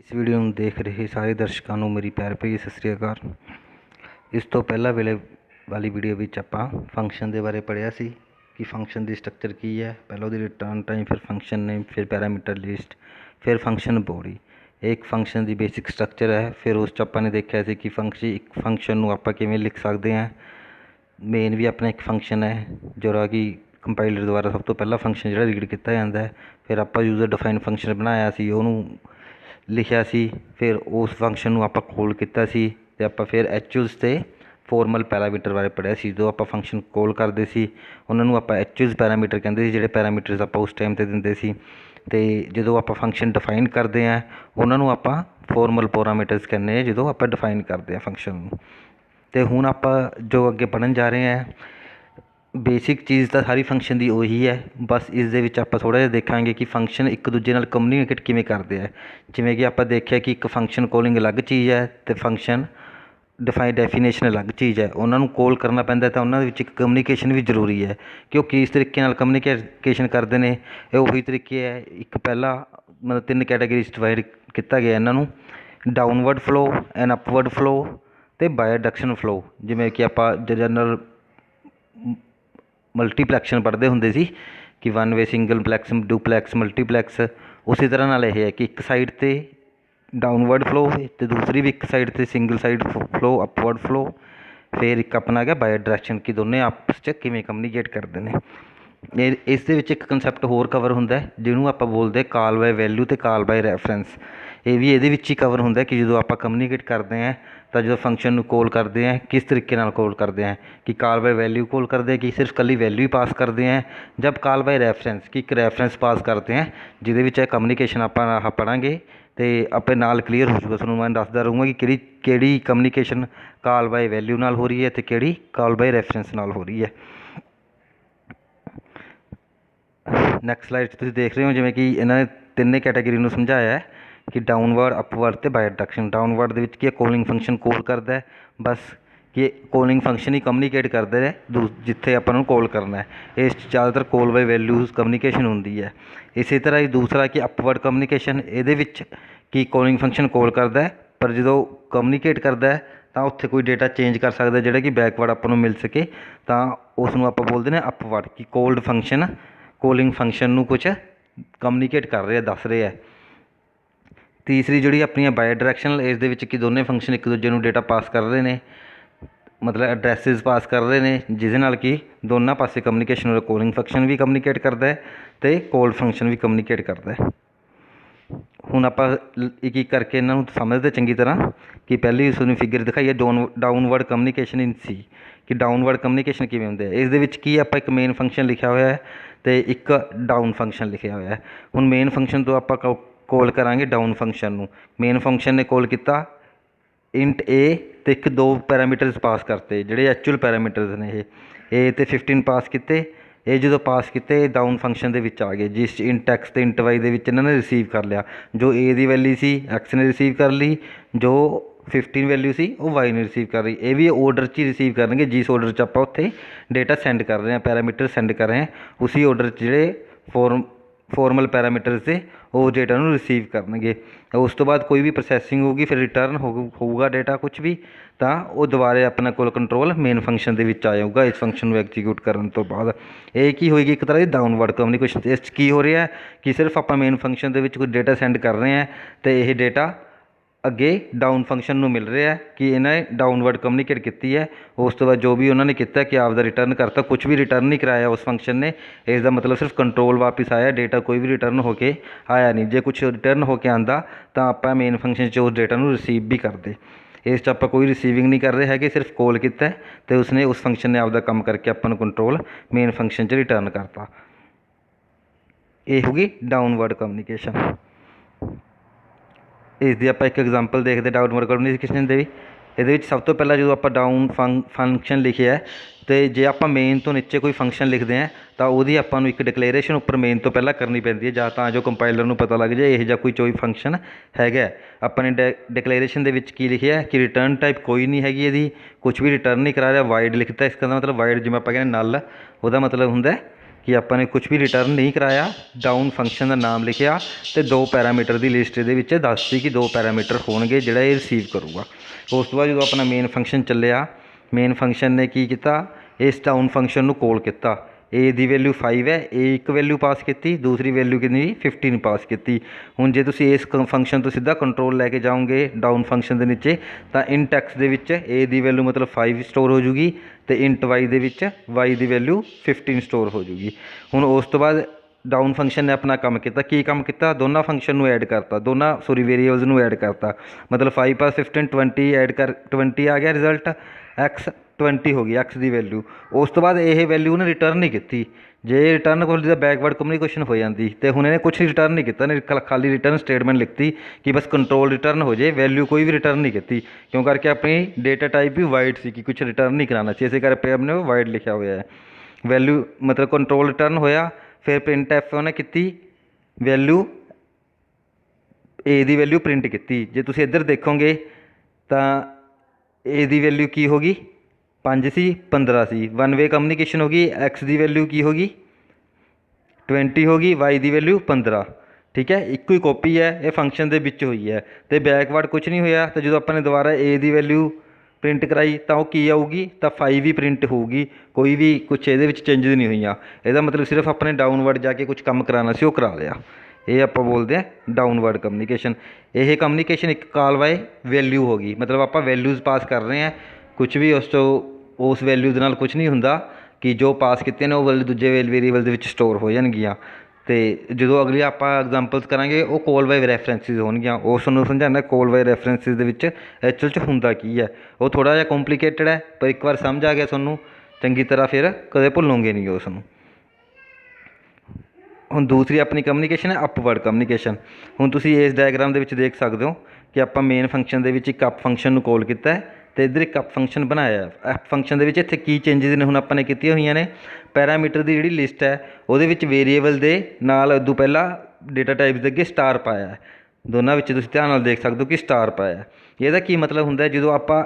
इस वीडियो ਨੂੰ देख रहे सारे दर्शकों ਨੂੰ मेरी प्यार भरी सत श्री अकाल। इस तो पहला वेले वाली वीडियो ਵਿੱਚ ਆਪਾਂ फंक्शन के बारे पढ़िया सी कि फंक्शन की स्ट्रक्चर की है। पहले वो रिटर्न टाइम, फिर फंक्शन नेम, फिर पैरामीटर लिस्ट, फिर फंक्शन बॉडी। एक फंक्शन की बेसिक स्ट्रक्चर है। फिर उस ਆਪਾਂ ने देखा सी कि एक फंक्शन ਨੂੰ ਆਪਾਂ ਕਿਵੇਂ लिख सकते हैं। मेन भी अपना एक फंक्शन है जोड़ा कि कंपाइलर द्वारा सब तो पहला फंक्शन जो रीड किया जाता है। फिर आप यूजर डिफाइन फंक्शन बनाया सी, ਉਹਨੂੰ लिखिया सी। फिर उस फंक्शन ਨੂੰ ਆਪਾਂ ਕੋਲ ਕੀਤਾ ਸੀ ਤੇ ਆਪਾਂ ਫਿਰ ਐਚਯੂਜ਼ ਤੇ ਫਾਰਮਲ ਪੈਰਾਮੀਟਰ ਬਾਰੇ ਪੜ੍ਹਿਆ ਸੀ। ਜਦੋਂ ਆਪਾਂ ਫੰਕਸ਼ਨ ਕੋਲ ਕਰਦੇ ਸੀ ਉਹਨਾਂ ਨੂੰ ਆਪਾਂ ਐਚਯੂਜ਼ ਪੈਰਾਮੀਟਰ ਕਹਿੰਦੇ ਸੀ, ਜਿਹੜੇ ਪੈਰਾਮੀਟਰਸ ਆਪਾਂ ਉਸ ਟਾਈਮ ਤੇ ਦਿੰਦੇ ਸੀ। ਤੇ ਜਦੋਂ ਆਪਾਂ ਫੰਕਸ਼ਨ ਡਿਫਾਈਨ ਕਰਦੇ ਆ ਉਹਨਾਂ ਨੂੰ ਆਪਾਂ ਫਾਰਮਲ ਪੈਰਾਮੀਟਰਸ ਕਹਿੰਦੇ ਆ, ਜਦੋਂ ਆਪਾਂ ਡਿਫਾਈਨ ਕਰਦੇ ਆ ਫੰਕਸ਼ਨ ਨੂੰ। ਤੇ ਹੁਣ ਆਪਾਂ ਜੋ ਅੱਗੇ ਪੜ੍ਹਨ ਜਾ ਰਹੇ ਆ, बेसिक चीज़ तो सारी फंक्शन की उही है। बस इस दे विच आपां थोड़ा जिहा देखांगे कि फंक्शन एक दूजे नाल कम्यूनीकेट किवें करदे आ। जिवें कि आपां देखिया कि एक फंक्शन कॉलिंग अलग चीज़ है तो फंक्शन डेफिनेशन अलग चीज़ है। उन्होंने कॉल करना पैंदा तो उन्होंने विच कम्यूनीकेशन भी जरूरी है कि वो किस तरीके नाल कम्यूनीकेशन करते हैं। ये उही तरीके है। एक पहला मतलब 3 कैटेगरीज डिवाइड किया गया इन्हों, downward flow and upward flow तो बायडायरेक्शन फ्लो। जिवें कि आपां जनरल मल्टीप्लैक्शन पढ़ते होंगे सी कि one way single plex, duplex, multiplex. उसी तरह नाल यह है कि एक साइड ते डाउनवर्ड फ्लो तो दूसरी भी एक साइड ते single side flow, upward flow. फिर एक अपना गया बाय डायरेक्शन कि दोनों आपस च किवें कम्यूनीकेट करते हैं। इस दे विच एक कंसैप्ट होर कवर होंदा है जिन्होंने आप बोलते कॉल बाय वैल्यू तो कॉल बाय रैफरेंस। ये भी ये ही कवर होंदा कि जो आप कम्यूनीकेट करते हैं तो जो फंक्शन कॉल करते हैं किस तरीके नाल कॉल करते हैं, कि कॉल बाय वैल्यू कॉल करते हैं कि सिर्फ कली वैल्यू ही पास करते हैं, जब कॉल बाय रैफरेंस कि एक रैफरेंस पास करते हैं जिहदे कम्यूनीकेशन आप पढ़ांगे तो अपने नाल क्लीयर हो जाऊगा। तुहानूं मैं दसदा रहूँगा कि किहड़ी कम्यूनीकेशन कॉल बाय वैल्यू नाल हो रही है तो किहड़ी कॉल बाय रैफरेंस नाल हो रही है। नैक्सट स्लाइड तुसीं देख रहे हो जिवें कि इन्होंने तिन्ने कैटेगरी नूं समझाया है कि डाउनवर्ड, अपवर्ड तो बायडायरेक्शन। डाउनवर्ड दे विच की कॉलिंग फंक्शन कॉल करता है, बस कि कॉलिंग फंक्शन ही कम्यूनीकेट करते हैं जिथे अपन कॉल करना है। इस ज़्यादातर कॉल बाय वैल्यूज़ कम्यूनीकेशन होंदी है। इसी तरह ही दूसरा कि अपवर्ड कम्यूनीकेशन, ये कि कॉलिंग फंक्शन कॉल करता है पर जो कम्यूनीकेट करता है तो उत्थे कोई डेटा चेंज कर सकता है जोड़ा कि बैकवर्ड अपन मिल सके, तो उसनूं आपां बोलते हैं अपवर्ड कि कॉल्ड फंक्शन कॉलिंग फंक्शन नूं कुछ कम्यूनीकेट कर रहे, दस रहे हैं। तीसरी जी अपनी बाय डायरेक्शनल, इस दे विच कि दोनों फंक्शन एक दूजे नूं डेटा पास कर रहे हैं, मतलब एड्रैसिस पास कर रहे हैं, जिस नाल कि दोनों पासे कम्यूनीकेशन हो। कॉलिंग फंक्शन भी कम्यूनीकेट करता है तो कॉल फंक्शन भी कम्यूनीकेट करता है। हुण आपां एक एक करके इन्हों समझते चंगी तरह कि पहली तुहानूं फिगर दिखाई है डाउनवर्ड कम्यूनीकेशन इन सी, कि डाउनवर्ड कम्यूनीकेशन किवें हुंदा है। इस दे विच की आपां एक मेन फंक्शन लिखा हुआ है तो एक डाउन फंक्शन लिखा हुआ है। हुण मेन फंक्शन तो आपां कॉल करांगे डाउन फंक्शन नूं। मेन फंक्शन ने कॉल किया इंट ए तो एक 2 पैरामीटर्स पास करते जिहड़े एक्चुअल पैरामीटर्स ने, ये तो 15 पास किए। ये जो पास किए डाउन फंक्शन के विच आ गए, जिस इंट एक्स तो इंट वाई के इन्होंने रिसीव कर लिया। जो ए की वैल्यू सी एक्स ने रिसीव कर ली, जो 15 वैल्यू सी वो वाई ने रिसीव कर ली। ये भी ऑर्डर च ही रिसीव करेंगे जिस ऑर्डर च आप उत्थे डेटा सेंड कर रहे हैं, पैरामीटर सेंड कर रहे हैं, उसी ऑर्डर जोड़े फॉर्मल पैरामीटर से वो डेटा नूं रिसीव करनगे। उस तो बाद कोई भी प्रोसैसिंग होगी, फिर रिटर्न होगा डेटा कुछ भी, तो वो दोबारे अपने कोल कंट्रोल मेन फंक्शन के आ जाऊगा इस फंक्शन को एग्जीक्यूट करने तो बाद। एक ही होएगी एक तरह की डाउनवर्ड कम्यूनीकेशन। इस की हो रहा है कि सिर्फ आप मेन फंक्शन के कोई डेटा सेंड कर रहे हैं तो यह डेटा अगे डाउन फंक्शन नूं मिल रहा है कि इन्हें डाउनवर्ड कम्यूनीकेट की है। उस तो बाद जो भी उन्होंने किया कि आपका रिटर्न करता, कुछ भी रिटर्न नहीं कराया उस फंक्शन ने। इसका मतलब सिर्फ कंट्रोल वापस आया, डेटा कोई भी रिटर्न होके आया नहीं। जो कुछ रिटर्न होके आता तो आप मेन फंक्शन उस डेटा नूं रिसीव भी करते। इस आप कोई रिसीविंग नहीं कर रहे हैं, सिर्फ कॉल किया तो उसने उस फंक्शन ने आपका काम करके अपन कंट्रोल मेन फंक्शन रिटर्न करता। ये होगी डाउनवर्ड कम्यूनीकेशन। इसकी आप एक एग्जाम्पल देखते डाउनवर्ड कम्यूनीकेशन के भी। ये सब तो पहला जो आप डाउन फंक्शन लिखे है तो जे आप मेन तो नीचे कोई फंक्शन लिखते हैं तो वो आपको एक डिक्लेरेशन उपर मेन तो पहला करनी पैंती है, जहाँ जो कंपाइलर को पता लग जाए यह कोई कोई फंक्शन है। अपने डिक्लेरेशन के लिखे है कि रिटर्न टाइप कोई नहीं हैगी, यदि कुछ भी रिटर्न नहीं करा रहा। वाइड लिखता है, इसका मतलब वाइड जिवें आप कहते नल, वह मतलब होंगे कि ਆਪਾਂ ਨੇ ਕੁਛ ਵੀ ਰਿਟਰਨ ਨਹੀਂ ਕਰਾਇਆ, ਡਾਊਨ ਫੰਕਸ਼ਨ ਦਾ ਨਾਮ ਲਿਖਿਆ ਤੇ 2 ਪੈਰਾਮੀਟਰ ਦੀ ਲਿਸਟ ਇਹਦੇ ਵਿੱਚ ਦੱਸਤੀ ਕਿ 2 ਪੈਰਾਮੀਟਰ ਹੋਣਗੇ ਜਿਹੜਾ ਇਹ ਰਿਸੀਵ ਕਰੂਗਾ। ਉਸ ਤੋਂ ਬਾਅਦ ਜਦੋਂ ਆਪਣਾ ਮੇਨ ਫੰਕਸ਼ਨ ਚੱਲਿਆ, ਮੇਨ ਫੰਕਸ਼ਨ ਨੇ ਕੀ ਕੀਤਾ, ਇਸ ਡਾਊਨ ਫੰਕਸ਼ਨ ਨੂੰ ਕੋਲ ਕੀਤਾ। ए ਦੀ ਵੈਲਿਊ 5 ਹੈ, ए ਇੱਕ ਵੈਲਿਊ ਪਾਸ ਕੀਤੀ, ਦੂਸਰੀ ਵੈਲਿਊ ਕਿੰਨੀ 15 ਪਾਸ ਕੀਤੀ। ਹੁਣ ਜੇ ਤੁਸੀਂ ਇਸ ਫੰਕਸ਼ਨ ਤੋਂ ਸਿੱਧਾ ਕੰਟਰੋਲ ਲੈ ਕੇ ਜਾਓਗੇ ਡਾਊਨ ਫੰਕਸ਼ਨ ਦੇ ਨੀਚੇ ਤਾਂ ਇੰਟ ਐਕਸ ਦੇ ਵਿੱਚ ए ਦੀ ਵੈਲਿਊ ਮਤਲਬ 5 ਸਟੋਰ ਹੋ ਜੂਗੀ ਤੇ ਇੰਟ ਵਾਈ ਦੇ ਵਿੱਚ y ਦੀ ਵੈਲਿਊ 15 ਸਟੋਰ ਹੋ ਜੂਗੀ। ਹੁਣ ਉਸ ਤੋਂ ਬਾਅਦ ਡਾਊਨ ਫੰਕਸ਼ਨ ਨੇ ਆਪਣਾ ਕੰਮ ਕੀਤਾ, ਕੀ ਕੰਮ ਕੀਤਾ, ਦੋਨਾਂ ਫੰਕਸ਼ਨ ਨੂੰ ਐਡ ਕਰਤਾ, ਵੇਰੀਏਬਲਸ ਨੂੰ ਐਡ ਕਰਤਾ। ਮਤਲਬ 5 + 15 20 ਐਡ ਕਰ 20 ਆ ਗਿਆ ਰਿਜ਼ਲਟ, x 20 ਹੋ ਗਈ x ਦੀ ਵੈਲਿਊ। ਉਸ ਤੋਂ ਬਾਅਦ ਇਹ ਵੈਲਿਊ ਉਹਨੇ ਰਿਟਰਨ ਨਹੀਂ ਕੀਤੀ। ਜੇ ਰਿਟਰਨ ਕੋਲ ਤਾਂ ਬੈਕਵਰਡ ਕਮਿਊਨੀਕੇਸ਼ਨ ਹੋ ਜਾਂਦੀ, ਤੇ ਹੁਣ ਇਹਨੇ ਕੁਛ ਰਿਟਰਨ ਨਹੀਂ ਕੀਤਾ, ਨੇ ਖਾਲੀ ਰਿਟਰਨ ਸਟੇਟਮੈਂਟ ਲਿਖਤੀ ਕਿ ਬਸ ਕੰਟਰੋਲ ਰਿਟਰਨ ਹੋ ਜੇ, ਵੈਲਿਊ ਕੋਈ ਵੀ ਰਿਟਰਨ ਨਹੀਂ ਕੀਤੀ। ਕਿਉਂ ਕਰਕੇ ਆਪਣੀ ਡੇਟਾ ਟਾਈਪ ਵੀ ਵਾਈਡ ਸੀ ਕਿ ਕੁਛ ਰਿਟਰਨ ਨਹੀਂ ਕਰਾਉਣਾ ਸੀ, ਇਸੇ ਕਰਕੇ ਆਪਣੇ ਵਾਈਡ ਲਿਖਿਆ ਹੋਇਆ ਹੈ। ਵੈਲਿਊ ਮਤਲਬ ਕੰਟਰੋਲ ਰਿਟਰਨ ਹੋਇਆ, ਫਿਰ ਪ੍ਰਿੰਟ ਐਫ ਉਹਨੇ ਕੀਤੀ, ਵੈਲਿਊ ए ਦੀ ਵੈਲਿਊ ਪ੍ਰਿੰਟ ਕੀਤੀ। ਜੇ ਤੁਸੀਂ ਇੱਧਰ ਦੇਖੋਗੇ ਤਾਂ ए ਦੀ ਵੈਲਿਊ ਕੀ ਹੋ ਗਈ, 5 ਸੀ 15 ਸੀ, 1 ਵੇ ਕਮਿਊਨੀਕੇਸ਼ਨ ਹੋ ਗਈ। x ਦੀ ਵੈਲਿਊ ਕੀ ਹੋ ਗਈ, 20 ਹੋ ਗਈ, y ਦੀ ਵੈਲਿਊ 15। ਠੀਕ ਹੈ, ਇੱਕੋ ਹੀ ਕਾਪੀ ਹੈ, ਇਹ ਫੰਕਸ਼ਨ ਦੇ ਵਿੱਚ ਹੋਈ ਹੈ ਅਤੇ ਬੈਕਵਰਡ ਕੁਛ ਨਹੀਂ ਹੋਇਆ। ਤਾਂ ਜਦੋਂ ਆਪਾਂ ਨੇ ਦੁਬਾਰਾ a ਦੀ ਵੈਲਿਊ ਪ੍ਰਿੰਟ ਕਰਾਈ ਤਾਂ ਉਹ ਕੀ ਆਊਗੀ, ਤਾਂ 5 ਹੀ ਪ੍ਰਿੰਟ ਹੋਊਗੀ, ਕੋਈ ਵੀ ਕੁਛ ਇਹਦੇ ਵਿੱਚ ਚੇਂਜਿਸ ਨਹੀਂ ਹੋਈਆਂ। ਇਹਦਾ ਮਤਲਬ ਸਿਰਫ ਆਪਣੇ ਡਾਊਨਵਰਡ ਜਾ ਕੇ ਕੁਛ ਕੰਮ ਕਰਾਉਣਾ ਸੀ, ਉਹ ਕਰਾ ਲਿਆ। ਇਹ ਆਪਾਂ ਬੋਲਦੇ ਹਾਂ ਡਾਊਨਵਰਡ ਕਮਿਊਨੀਕੇਸ਼ਨ। ਇਹ ਕਮਿਊਨੀਕੇਸ਼ਨ ਇੱਕ ਕਾਲ ਬਾਏ ਵੈਲਿਊ ਹੋ ਗਈ, ਮਤਲਬ ਆਪਾਂ ਵੈਲਿਊਜ਼ ਪਾਸ ਕਰ ਰਹੇ ਹਾਂ, ਕੁਛ ਵੀ ਉਸ ਤੋਂ ਉਸ ਵੈਲਿਊ ਦੇ ਨਾਲ ਕੁਛ ਨਹੀਂ ਹੁੰਦਾ ਕਿ ਜੋ ਪਾਸ ਕੀਤੇ ਨੇ ਉਹ ਵੈਲਿਊ ਦੂਜੇ ਵੇਰੀਏਬਲ ਦੇ ਵਿੱਚ ਸਟੋਰ ਹੋ ਜਾਣਗੀਆਂ। ਅਤੇ ਜਦੋਂ ਅਗਲੀ ਆਪਾਂ ਐਗਜ਼ਾਮਪਲਸ ਕਰਾਂਗੇ ਉਹ ਕੋਲ ਬਾਏ ਰੈਫਰੈਂਸਿਸ ਹੋਣਗੀਆਂ, ਉਸ ਨੂੰ ਸਮਝਾਉਣਾ ਕੋਲ ਬਾਏ ਰੈਫਰੈਂਸਿਸ ਦੇ ਵਿੱਚ ਐਕਚੁਅਲ 'ਚ ਹੁੰਦਾ ਕੀ ਹੈ। ਉਹ ਥੋੜ੍ਹਾ ਜਿਹਾ ਕੰਪਲੀਕੇਟਡ ਹੈ, ਪਰ ਇੱਕ ਵਾਰ ਸਮਝ ਆ ਗਿਆ ਤੁਹਾਨੂੰ ਚੰਗੀ ਤਰ੍ਹਾਂ ਫਿਰ ਕਦੇ ਭੁੱਲੋਗੇ ਨਹੀਂ ਉਸ ਨੂੰ। ਹੁਣ ਦੂਸਰੀ ਆਪਣੀ ਕਮਿਊਨੀਕੇਸ਼ਨ ਹੈ ਅਪਵਰਡ ਕਮਿਊਨੀਕੇਸ਼ਨ। ਹੁਣ ਤੁਸੀਂ ਇਸ ਡਾਇਗਰਾਮ ਦੇ ਵਿੱਚ ਦੇਖ ਸਕਦੇ ਹੋ ਕਿ ਆਪਾਂ ਮੇਨ ਫੰਕਸ਼ਨ ਦੇ ਵਿੱਚ ਇੱਕ ਅਪ ਫੰਕਸ਼ਨ ਨੂੰ ਕਾਲ ਕੀਤਾ ਹੈ ਅਤੇ ਇੱਧਰ ਇੱਕ ਅਪ ਫੰਕਸ਼ਨ ਬਣਾਇਆ। ਅਪ ਫੰਕਸ਼ਨ ਦੇ ਵਿੱਚ ਇੱਥੇ ਕੀ ਚੇਂਜਿਸ ਨੇ ਹੁਣ ਆਪਾਂ ਨੇ ਕੀਤੀਆਂ ਹੋਈਆਂ ਨੇ, ਪੈਰਾਮੀਟਰ ਦੀ ਜਿਹੜੀ ਲਿਸਟ ਹੈ ਉਹਦੇ ਵਿੱਚ ਵੇਰੀਏਬਲ ਦੇ ਨਾਲ ਉਦੋਂ ਪਹਿਲਾਂ ਡੇਟਾ ਟਾਈਪਸ ਦੇ ਅੱਗੇ ਸਟਾਰ ਪਾਇਆ ਹੈ। ਦੋਨਾਂ ਵਿੱਚ ਤੁਸੀਂ ਧਿਆਨ ਨਾਲ ਦੇਖ ਸਕਦੇ ਹੋ ਕਿ ਸਟਾਰ ਪਾਇਆ। ਇਹਦਾ ਕੀ ਮਤਲਬ ਹੁੰਦਾ, ਜਦੋਂ ਆਪਾਂ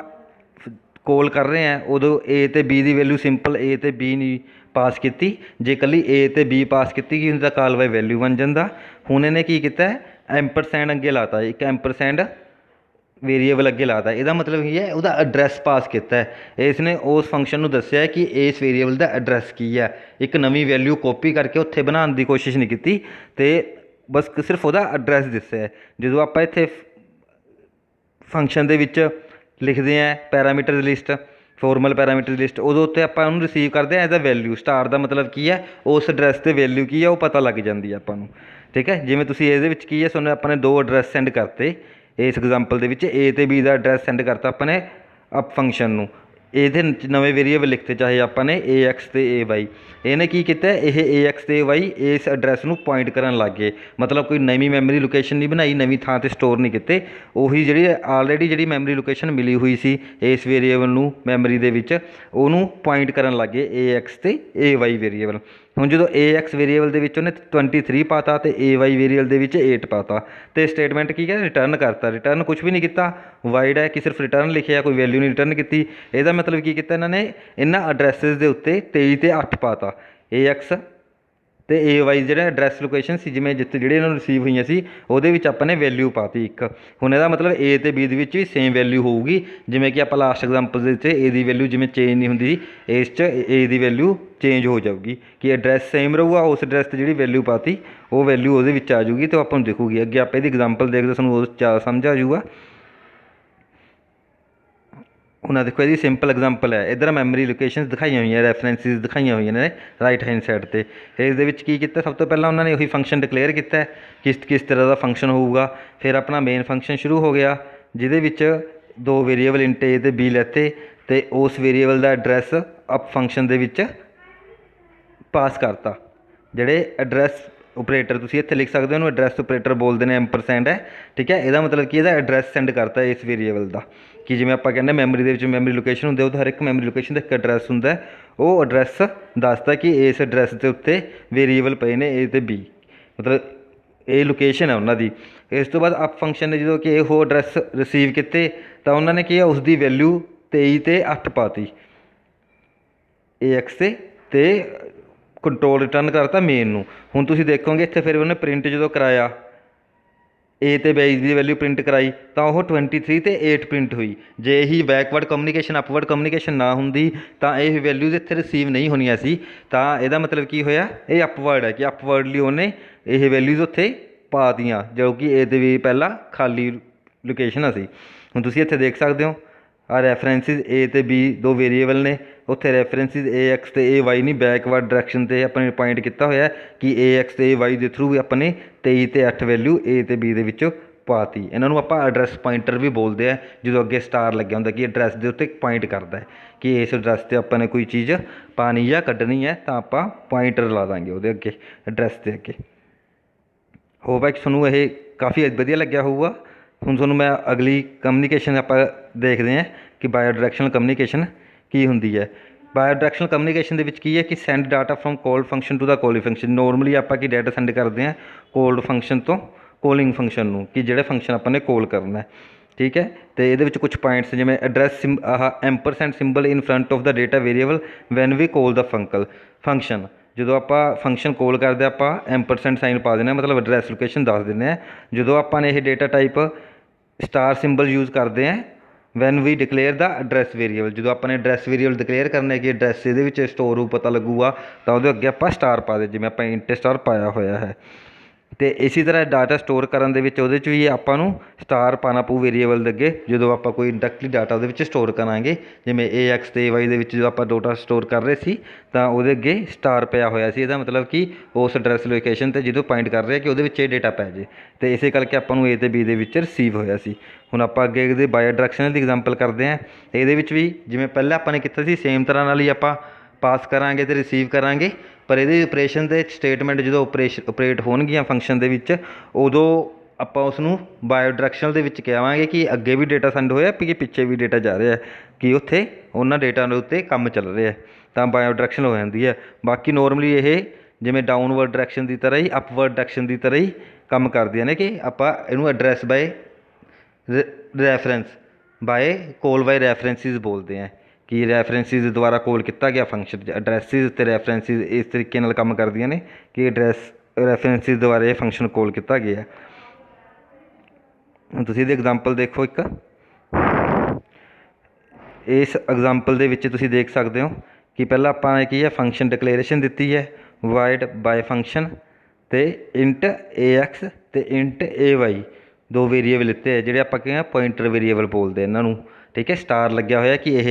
ਕੋਲ ਕਰ ਰਹੇ ਹਾਂ ਉਦੋਂ a ਅਤੇ b the value simple a ਅਤੇ b ਨਹੀਂ ਪਾਸ ਕੀਤੀ, ਜੇ ਇਕੱਲੀ a ਅਤੇ b ਪਾਸ ਕੀਤੀ ਕੀ ਹੁੰਦਾ, ਕਾਲ ਬਾਏ ਵੈਲਿਊ ਬਣ ਜਾਂਦਾ। ਹੁਣ ਇਹਨੇ ਕੀ ਕੀਤਾ, ਐਂਪਰਸੈਂਡ ਅੱਗੇ ਲਾਤਾ, ਇੱਕ ਐਂਪਰਸੈਂਡ ਵੇਰੀਏਬਲ ਅੱਗੇ ਲਾਤਾ। ਇਹਦਾ ਮਤਲਬ ਕੀ ਹੈ, ਉਹਦਾ ਐਡਰੈਸ ਪਾਸ ਕੀਤਾ। ਇਸ ਨੇ ਉਸ ਫੰਕਸ਼ਨ ਨੂੰ ਦੱਸਿਆ ਕਿ ਇਸ ਵੇਰੀਏਬਲ ਦਾ ਐਡਰੈਸ ਕੀ ਹੈ, ਇੱਕ ਨਵੀਂ ਵੈਲਿਊ ਕਾਪੀ ਕਰਕੇ ਉੱਥੇ ਬਣਾਉਣ ਦੀ ਕੋਸ਼ਿਸ਼ ਨਹੀਂ ਕੀਤੀ ਅਤੇ ਬਸ ਸਿਰਫ ਉਹਦਾ ਐਡਰੈਸ ਦੱਸਿਆ। ਜਦੋਂ ਆਪਾਂ ਇੱਥੇ ਫੰਕਸ਼ਨ ਦੇ ਵਿੱਚ ਲਿਖਦੇ ਹਾਂ ਪੈਰਾਮੀਟਰ ਦੀ ਲਿਸਟ, ਫੋਰਮਲ ਪੈਰਾਮੀਟਰ ਦੀ ਲਿਸਟ, ਉਦੋਂ ਉੱਤੇ ਆਪਾਂ ਉਹਨੂੰ ਰਿਸੀਵ ਕਰਦੇ ਹਾਂ ਐਜ਼ ਅ ਵੈਲਿਊ। ਸਟਾਰ ਦਾ ਮਤਲਬ ਕੀ ਹੈ, ਉਸ ਐਡਰੈਸ 'ਤੇ ਵੈਲਿਊ ਕੀ ਹੈ ਉਹ ਪਤਾ ਲੱਗ ਜਾਂਦੀ ਹੈ ਆਪਾਂ ਨੂੰ। ਠੀਕ ਹੈ, ਜਿਵੇਂ ਤੁਸੀਂ ਇਹਦੇ ਵਿੱਚ ਕੀ ਹੈ, ਤੁਹਾਨੂੰ ਆਪਾਂ ਨੇ 2 ਐਡਰੈਸ ਸੈਂਡ ਕਰਤੇ ਇਸ ਐਗਜ਼ਾਮਪਲ ਦੇ ਵਿੱਚ, a ਅਤੇ b ਦਾ ਐਡਰੈਸ ਸੈਂਡ ਕਰਤਾ ਆਪਾਂ ਨੇ ਅਪ ਫੰਕਸ਼ਨ ਨੂੰ। ਇਹਦੇ ਨਵੇਂ ਵੇਰੀਏਬਲ ਲਿਖਤੇ ਚਾਹੇ ਆਪਾਂ ਨੇ ax ਅਤੇ ay। ਇਹਨੇ ਕੀ ਕੀਤਾ, ਇਹ ax ਅਤੇ ay ਇਸ ਐਡਰੈਸ ਨੂੰ ਪੁਆਇੰਟ ਕਰਨ ਲੱਗ ਗਏ। ਮਤਲਬ ਕੋਈ ਨਵੀਂ ਮੈਮਰੀ ਲੋਕੇਸ਼ਨ ਨਹੀਂ ਬਣਾਈ, ਨਵੀਂ ਥਾਂ 'ਤੇ ਸਟੋਰ ਨਹੀਂ ਕੀਤੇ, ਉਹੀ ਜਿਹੜੀ ਆਲਰੇਡੀ ਜਿਹੜੀ ਮੈਮਰੀ ਲੋਕੇਸ਼ਨ ਮਿਲੀ ਹੋਈ ਸੀ ਇਸ ਵੇਰੀਏਬਲ ਨੂੰ ਮੈਮਰੀ ਦੇ ਵਿੱਚ, ਉਹਨੂੰ ਪੁਆਇੰਟ ਕਰਨ ਲੱਗ ਗਏ ax ਅਤੇ ay ਵੇਰੀਏਬਲ। ਹੁਣ ਜਦੋਂ ax ਵੇਰੀਏਬਲ ਦੇ ਵਿੱਚ ਉਹਨੇ 23 ਪਾਤਾ ਅਤੇ ay ਵੇਰੀਏਬਲ ਦੇ ਵਿੱਚ 8 ਪਾਤਾ ਅਤੇ ਸਟੇਟਮੈਂਟ ਕੀ ਹੈ, ਰਿਟਰਨ ਕਰਤਾ। ਰਿਟਰਨ ਕੁਛ ਵੀ ਨਹੀਂ ਕੀਤਾ, ਵਾਈਡ ਹੈ ਕਿ ਸਿਰਫ ਰਿਟਰਨ ਲਿਖਿਆ, ਕੋਈ ਵੈਲਿਊ ਨਹੀਂ ਰਿਟਰਨ ਕੀਤੀ। ਇਹਦਾ ਮਤਲਬ ਕੀ ਕੀਤਾ ਇਹਨਾਂ ਨੇ, ਇਹਨਾਂ ਐਡਰੈਸਿਸ ਦੇ ਉੱਤੇ 23 ਅਤੇ 8 ਪਾਤਾ। ax ਅਤੇ ay ਜਿਹੜਾ ਐਡਰੈਸ ਲੋਕੇਸ਼ਨ ਸੀ, ਜਿਵੇਂ ਜਿੱਥੇ ਜਿਹੜੇ ਇਹਨਾਂ ਨੂੰ ਰਿਸੀਵ ਹੋਈਆਂ ਸੀ ਉਹਦੇ ਵਿੱਚ ਆਪਾਂ ਨੇ ਵੈਲਿਊ ਪਾਤੀ ਇੱਕ। ਹੁਣ ਇਹਦਾ ਮਤਲਬ a ਅਤੇ b ਦੇ ਵਿੱਚ ਵੀ ਸੇਮ ਵੈਲਿਊ ਹੋਊਗੀ, ਜਿਵੇਂ ਕਿ ਆਪਾਂ ਲਾਸਟ ਐਗਜ਼ਾਮਪਲ ਦੇ ਵਿੱਚ a ਦੀ ਵੈਲਿਊ ਜਿਵੇਂ ਚੇਂਜ ਨਹੀਂ ਹੁੰਦੀ ਸੀ, ਇਸ 'ਚ a ਦੀ ਵੈਲਿਊ ਚੇਂਜ ਹੋ ਜਾਊਗੀ ਕਿ ਐਡਰੈਸ ਸੇਮ ਰਹੂਗਾ, ਉਸ ਐਡਰੈਸ 'ਤੇ ਜਿਹੜੀ ਵੈਲਿਊ ਪਾਤੀ ਉਹ ਵੈਲਿਊ ਉਹਦੇ ਵਿੱਚ ਆ ਜਾਊਗੀ ਅਤੇ ਉਹ ਆਪਾਂ ਨੂੰ ਦਿਖੂਗੀ। ਅੱਗੇ ਆਪਾਂ ਇਹਦੀ ਐਗਜ਼ਾਮਪਲ ਦੇਖਦੇ ਤੁਹਾਨੂੰ ਉਹ ਜ਼ਿਆਦਾ ਸਮਝ ਆ ਜਾਊਗਾ। ਹੁਣ ਦੇਖੋ ਇਹਦੀ ਸਿੰਪਲ ਐਗਜ਼ਾਮਪਲ ਹੈ, ਇੱਧਰ ਮੈਮਰੀ ਲੋਕੇਸ਼ਨਸ ਦਿਖਾਈਆਂ ਹੋਈਆਂ, ਰੈਫਰੈਂਸਿਸ ਦਿਖਾਈਆਂ ਹੋਈਆਂ ਨੇ ਰਾਈਟ ਹੈਂਡ ਸਾਈਡ 'ਤੇ। ਇਸ ਦੇ ਵਿੱਚ ਕੀ ਕੀਤਾ, ਸਭ ਤੋਂ ਪਹਿਲਾਂ ਉਹਨਾਂ ਨੇ ਉਹੀ ਫੰਕਸ਼ਨ ਡਿਕਲੇਅਰ ਕੀਤਾ ਕਿਸ ਤਰ੍ਹਾਂ ਦਾ ਫੰਕਸ਼ਨ ਹੋਊਗਾ। ਫਿਰ ਆਪਣਾ ਮੇਨ ਫੰਕਸ਼ਨ ਸ਼ੁਰੂ ਹੋ ਗਿਆ, ਜਿਹਦੇ ਵਿੱਚ 2 ਵੇਰੀਏਬਲ ਇੰਟ a ਅਤੇ b ਲੈਤੇ ਅਤੇ ਉਸ ਵੇਰੀਏਬਲ ਦਾ ਐਡਰੈਸ ਅਪ ਫੰਕਸ਼ਨ ਦੇ ਵਿੱਚ ਪਾਸ ਕਰਤਾ। ਜਿਹੜੇ ਐਡਰੈਸ ਓਪਰੇਟਰ ਤੁਸੀਂ ਇੱਥੇ ਲਿਖ ਸਕਦੇ ਹੋ, ਉਹਨੂੰ ਐਡਰੈਸ ਓਪਰੇਟਰ ਬੋਲਦੇ ਨੇ, ਐਂਪਰਸੈਂਡ ਹੈ। ਠੀਕ ਹੈ, ਇਹਦਾ ਮਤਲਬ ਕੀ, ਇਹਦਾ ਐਡਰੈਸ ਸੈਂਡ ਕਰਤਾ ਇਸ ਵੇਰੀਏਬਲ ਦਾ, ਕਿ ਜਿਵੇਂ ਆਪਾਂ ਕਹਿੰਦੇ ਮੈਮਰੀ ਦੇ ਵਿੱਚ ਮੈਮਰੀ ਲੋਕੇਸ਼ਨ ਹੁੰਦੀ, ਉਹਦਾ ਹਰ ਇੱਕ ਮੈਮਰੀ ਲੋਕੇਸ਼ਨ ਦਾ ਇੱਕ ਐਡਰੈਸ ਹੁੰਦਾ, ਉਹ ਐਡਰੈਸ ਦੱਸਦਾ ਕਿ ਇਸ ਐਡਰੈਸ ਦੇ ਉੱਤੇ ਵੇਰੀਏਬਲ ਪਏ ਨੇ a ਅਤੇ b, ਮਤਲਬ ਇਹ ਲੋਕੇਸ਼ਨ ਹੈ ਉਹਨਾਂ ਦੀ। ਇਸ ਤੋਂ ਬਾਅਦ ਅਪ ਫੰਕਸ਼ਨ ਨੇ ਜਦੋਂ ਕਿ ਉਹ ਐਡਰੈਸ ਰਿਸੀਵ ਕੀਤੇ ਤਾਂ ਉਹਨਾਂ ਨੇ ਕੀ ਆ, ਉਸ ਦੀ ਵੈਲਿਊ 23 ਅਤੇ 8 ਪਾਤੀ ax 'ਤੇ ਕੰਟਰੋਲ ਰਿਟਰਨ ਕਰਤਾ ਮੇਨ ਨੂੰ। ਹੁਣ ਤੁਸੀਂ ਦੇਖੋਗੇ ਇੱਥੇ ਫਿਰ ਉਹਨੇ ਪ੍ਰਿੰਟ ਜਦੋਂ ਕਰਾਇਆ ਏ ਅਤੇ ਬੀ ਦੀ ਵੈਲਿਊ ਪ੍ਰਿੰਟ ਕਰਾਈ ਤਾਂ ਉਹ 23 ਅਤੇ 8 ਪ੍ਰਿੰਟ ਹੋਈ। ਜੇ ਇਹੀ ਬੈਕਵਰਡ ਕਮਿਊਨੀਕੇਸ਼ਨ ਅਪਵਰਡ ਕਮਿਊਨੀਕੇਸ਼ਨ ਨਾ ਹੁੰਦੀ ਤਾਂ ਇਹ ਵੈਲਿਊਜ਼ ਇੱਥੇ ਰਿਸੀਵ ਨਹੀਂ ਹੋਣੀਆਂ ਸੀ। ਤਾਂ ਇਹਦਾ ਮਤਲਬ ਕੀ ਹੋਇਆ, ਇਹ ਅਪਵਰਡ ਹੈ ਕਿ ਅਪਵਰਡਲੀ ਉਹਨੇ ਇਹ ਵੈਲਿਊਜ਼ ਉੱਥੇ ਪਾ ਤੀਆਂ, ਜੋ ਕਿ ਏ ਅਤੇ ਬੀ ਪਹਿਲਾਂ ਖਾਲੀ ਲੋਕੇਸ਼ਨਾਂ ਸੀ। ਹੁਣ ਤੁਸੀਂ ਇੱਥੇ ਦੇਖ ਸਕਦੇ ਹੋ ਆ ਰੈਫਰੈਂਸਿਸ ਏ ਅਤੇ ਬੀ ਦੋ ਵੇਰੀਏਬਲ ਨੇ, ਉੱਥੇ ਰੈਫਰੈਂਸਿਸ ਏ ਐਕਸ ਅਤੇ ਏ ਵਾਈ ਨਹੀਂ ਬੈਕਵਰਡ ਡਾਇਰੈਕਸ਼ਨ 'ਤੇ ਆਪਣੇ ਪੁਆਇੰਟ ਕੀਤਾ ਹੋਇਆ ਕਿ ਏ ਐਕਸ ਅਤੇ ਏ ਵਾਈ ਦੇ ਥਰੂ ਵੀ ਆਪਣੇ 23 ਅਤੇ 8 ਵੈਲਿਊ ਏ ਅਤੇ ਬੀ ਦੇ ਵਿੱਚੋਂ ਪਾਤੀ। ਇਹਨਾਂ ਨੂੰ ਆਪਾਂ ਐਡਰੈਸ ਪੁਆਇੰਟਰ ਵੀ ਬੋਲਦੇ ਆ, ਜਦੋਂ ਅੱਗੇ ਸਟਾਰ ਲੱਗਿਆ ਹੁੰਦਾ ਕਿ ਐਡਰੈਸ ਦੇ ਉੱਤੇ ਪੁਆਇੰਟ ਕਰਦਾ ਹੈ ਕਿ ਇਸ ਐਡਰੈਸ 'ਤੇ ਆਪਾਂ ਨੇ ਕੋਈ ਚੀਜ਼ ਪਾਣੀ ਜਾਂ ਕੱਢਣੀ ਹੈ ਤਾਂ ਆਪਾਂ ਪੁਆਇੰਟਰ ਲਾ ਦਾਂਗੇ ਉਹਦੇ ਅੱਗੇ ਐਡਰੈਸ ਦੇ ਅੱਗੇ। ਹੋਪ ਹੈ ਕਿ ਤੁਹਾਨੂੰ ਇਹ ਕਾਫੀ ਵਧੀਆ ਲੱਗਿਆ ਹੋਊਗਾ। ਹੁਣ ਤੁਹਾਨੂੰ ਮੈਂ ਅਗਲੀ ਕਮਿਊਨੀਕੇਸ਼ਨ ਆਪਾਂ ਦੇਖਦੇ ਹਾਂ ਕਿ ਬਾਇਓ ਡਾਇਰੈਕਸ਼ਨਲ ਕਮਿਊਨੀਕੇਸ਼ਨ ਕੀ ਹੁੰਦੀ ਹੈ। ਬਾਇਓ ਡਾਇਰੈਕਸ਼ਨਲ ਕਮਿਊਨੀਕੇਸ਼ਨ ਦੇ ਵਿੱਚ ਕੀ ਹੈ ਕਿ send data from called function to the calling function. Normally ਆਪਾਂ ਕੀ ਡਾਟਾ ਸੈਂਡ ਕਰਦੇ ਹਾਂ ਕੋਲਡ ਫੰਕਸ਼ਨ ਤੋਂ ਕੋਲਿੰਗ ਫੰਕਸ਼ਨ ਨੂੰ, ਕਿ ਜਿਹੜੇ ਫੰਕਸ਼ਨ ਆਪਾਂ ਨੇ ਕੋਲ ਕਰਨਾ, ਠੀਕ ਹੈ। ਅਤੇ ਇਹਦੇ ਵਿੱਚ ਕੁਛ ਪੁਆਇੰਟਸ ਜਿਵੇਂ address ampersand symbol in front of the data variable when we call the function. ਜਦੋਂ ਆਪਾਂ ਫੰਕਸ਼ਨ ਕੋਲ ਕਰਦੇ ਆਪਾਂ ਐਂਪਰਸੈਂਟ ਸਾਈਨ ਪਾ ਦਿੰਦੇ ਹਾਂ, ਮਤਲਬ ਐਡਰੈਸ ਲੋਕੇਸ਼ਨ ਦੱਸ ਦਿੰਦੇ ਹਾਂ। ਜਦੋਂ ਆਪਾਂ ਨੇ ਇਹ data type star symbol use ਕਰਦੇ ਹਾਂ when we declare the address variable, ਜਦੋਂ ਆਪਾਂ ਨੇ ਐਡਰੈਸ ਵੇਰੀਏਬਲ ਡਿਕਲੇਅਰ ਕਰਨਾ ਕਿ ਐਡਰੈਸ ਇਹਦੇ ਵਿੱਚ ਸਟੋਰ ਹੋ ਪਤਾ ਲੱਗੂਗਾ ਤਾਂ ਉਹਦੇ ਅੱਗੇ ਆਪਾਂ ਸਟਾਰ ਪਾ ਦੇ, ਜਿਵੇਂ ਆਪਾਂ ਇੰਟ ਸਟਾਰ ਪਾਇਆ ਹੋਇਆ ਹੈ। ਅਤੇ ਇਸੇ ਤਰ੍ਹਾਂ ਡਾਟਾ ਸਟੋਰ ਕਰਨ ਦੇ ਵਿੱਚ ਉਹਦੇ 'ਚ ਵੀ ਆਪਾਂ ਨੂੰ ਸਟਾਰ ਪਾਉਣਾ ਪਊ ਵੇਰੀਏਬਲ ਦੇ ਅੱਗੇ, ਜਦੋਂ ਆਪਾਂ ਕੋਈ ਡਾਇਰੈਕਟਲੀ ਡਾਟਾ ਉਹਦੇ ਵਿੱਚ ਸਟੋਰ ਕਰਾਂਗੇ। ਜਿਵੇਂ ਏ ਐਕਸ ਅਤੇ ਏ ਵਾਈ ਦੇ ਵਿੱਚ ਜਦੋਂ ਆਪਾਂ ਡਾਟਾ ਸਟੋਰ ਕਰ ਰਹੇ ਸੀ ਤਾਂ ਉਹਦੇ ਅੱਗੇ ਸਟਾਰ ਪਿਆ ਹੋਇਆ ਸੀ, ਇਹਦਾ ਮਤਲਬ ਕਿ ਉਸ ਐਡਰੈਸ ਲੋਕੇਸ਼ਨ 'ਤੇ ਜਦੋਂ ਪੁਆਇੰਟ ਕਰ ਰਿਹਾ ਕਿ ਉਹਦੇ ਵਿੱਚ ਇਹ ਡੇਟਾ ਪੈ ਜੇ, ਅਤੇ ਇਸੇ ਕਰਕੇ ਆਪਾਂ ਨੂੰ ਏ ਅਤੇ ਬੀ ਦੇ ਵਿੱਚ ਰਿਸੀਵ ਹੋਇਆ ਸੀ। ਹੁਣ ਆਪਾਂ ਅੱਗੇ ਇਹਦੇ ਬਾਇਓ ਡਾਇਰੈਕਸ਼ਨਲ ਦੀ ਐਗਜ਼ਾਮਪਲ ਕਰਦੇ ਹਾਂ। ਇਹਦੇ ਵਿੱਚ ਵੀ ਜਿਵੇਂ ਪਹਿਲਾਂ ਆਪਾਂ ਨੇ ਕੀਤਾ ਸੀ ਸੇਮ ਤਰ੍ਹਾਂ ਨਾਲ ਹੀ ਆਪਾਂ ਪਾਸ ਕਰਾਂਗੇ ਅਤੇ ਰਿਸੀਵ ਕਰਾਂਗੇ, ਪਰ ਇਹਦੇ ਆਪਰੇਸ਼ਨ ਦੇ ਸਟੇਟਮੈਂਟ ਜਦੋਂ ਆਪਰੇਟ ਹੋਣਗੀਆਂ ਫੰਕਸ਼ਨ ਦੇ ਵਿੱਚ, ਉਦੋਂ ਆਪਾਂ ਉਸ ਨੂੰ ਬਾਇਓ ਡਾਇਰੈਕਸ਼ਨਲ ਦੇ ਵਿੱਚ ਕਹਾਂਗੇ ਕਿ ਅੱਗੇ ਵੀ ਡੇਟਾ ਸੈਂਡ ਹੋਇਆ ਕਿ ਪਿੱਛੇ ਵੀ ਡੇਟਾ ਜਾ ਰਿਹਾ, ਕਿ ਉੱਥੇ ਉਹਨਾਂ ਡੇਟਾ ਦੇ ਉੱਤੇ ਕੰਮ ਚੱਲ ਰਿਹਾ, ਤਾਂ ਬਾਇਓ ਡਾਇਰੈਕਸ਼ਨਲ ਹੋ ਜਾਂਦੀ ਹੈ। ਬਾਕੀ ਨੋਰਮਲੀ ਇਹ ਜਿਵੇਂ ਡਾਊਨਵਰਡ ਡਾਇਰੈਕਸ਼ਨ ਦੀ ਤਰ੍ਹਾਂ ਹੀ ਅਪਵਰਡ ਡਾਇਰੈਕਸ਼ਨ ਦੀ ਤਰ੍ਹਾਂ ਹੀ ਕੰਮ ਕਰਦੀਆਂ ਨੇ, ਕਿ ਆਪਾਂ ਇਹਨੂੰ ਐਡਰੈਸ ਬਾਏ ਰੈਫਰੈਂਸ ਬਾਏ ਕੋਲ ਬਾਏ ਰੈਫਰੈਂਸਿਸ ਬੋਲਦੇ ਹਾਂ, ਕਿ ਰੈਫਰੈਂਸਿਸ ਦੁਆਰਾ ਕੋਲ ਕੀਤਾ ਗਿਆ ਫੰਕਸ਼ਨ। ਐਡਰੈਸਿਸ ਅਤੇ ਰੈਫਰੈਂਸਿਸ ਇਸ ਤਰੀਕੇ ਨਾਲ ਕੰਮ ਕਰਦੀਆਂ ਨੇ ਕਿ ਐਡਰੈਸ ਰੈਫਰੈਂਸਿਸ ਦੁਆਰਾ ਇਹ ਫੰਕਸ਼ਨ ਕੋਲ ਕੀਤਾ ਗਿਆ। ਹੁਣ ਤੁਸੀਂ ਇਹਦੀ ਐਗਜ਼ਾਮਪਲ ਦੇਖੋ ਇੱਕ, ਇਸ ਐਗਜ਼ਾਮਪਲ ਦੇ ਵਿੱਚ ਤੁਸੀਂ ਦੇਖ ਸਕਦੇ ਹੋ ਕਿ ਪਹਿਲਾਂ ਆਪਾਂ ਨੇ ਕੀ ਹੈ ਫੰਕਸ਼ਨ ਡਿਕਲੇਰੇਸ਼ਨ ਦਿੱਤੀ ਹੈ ਵਾਇਡ ਬਾਏ ਫੰਕਸ਼ਨ, ਅਤੇ ਇੰਟ ਏ ਐਕਸ ਅਤੇ ਇੰਟ ਏ ਵਾਈ ਦੋ ਵੇਰੀਏਬਲ ਲਿੱਤੇ ਹੈ, ਜਿਹੜੇ ਆਪਾਂ ਕਹਿੰਦੇ ਪੁਆਇੰਟਰ ਵੇਰੀਏਬਲ ਬੋਲਦੇ ਇਹਨਾਂ ਨੂੰ, ਠੀਕ ਹੈ। ਸਟਾਰ ਲੱਗਿਆ ਹੋਇਆ ਕਿ ਇਹ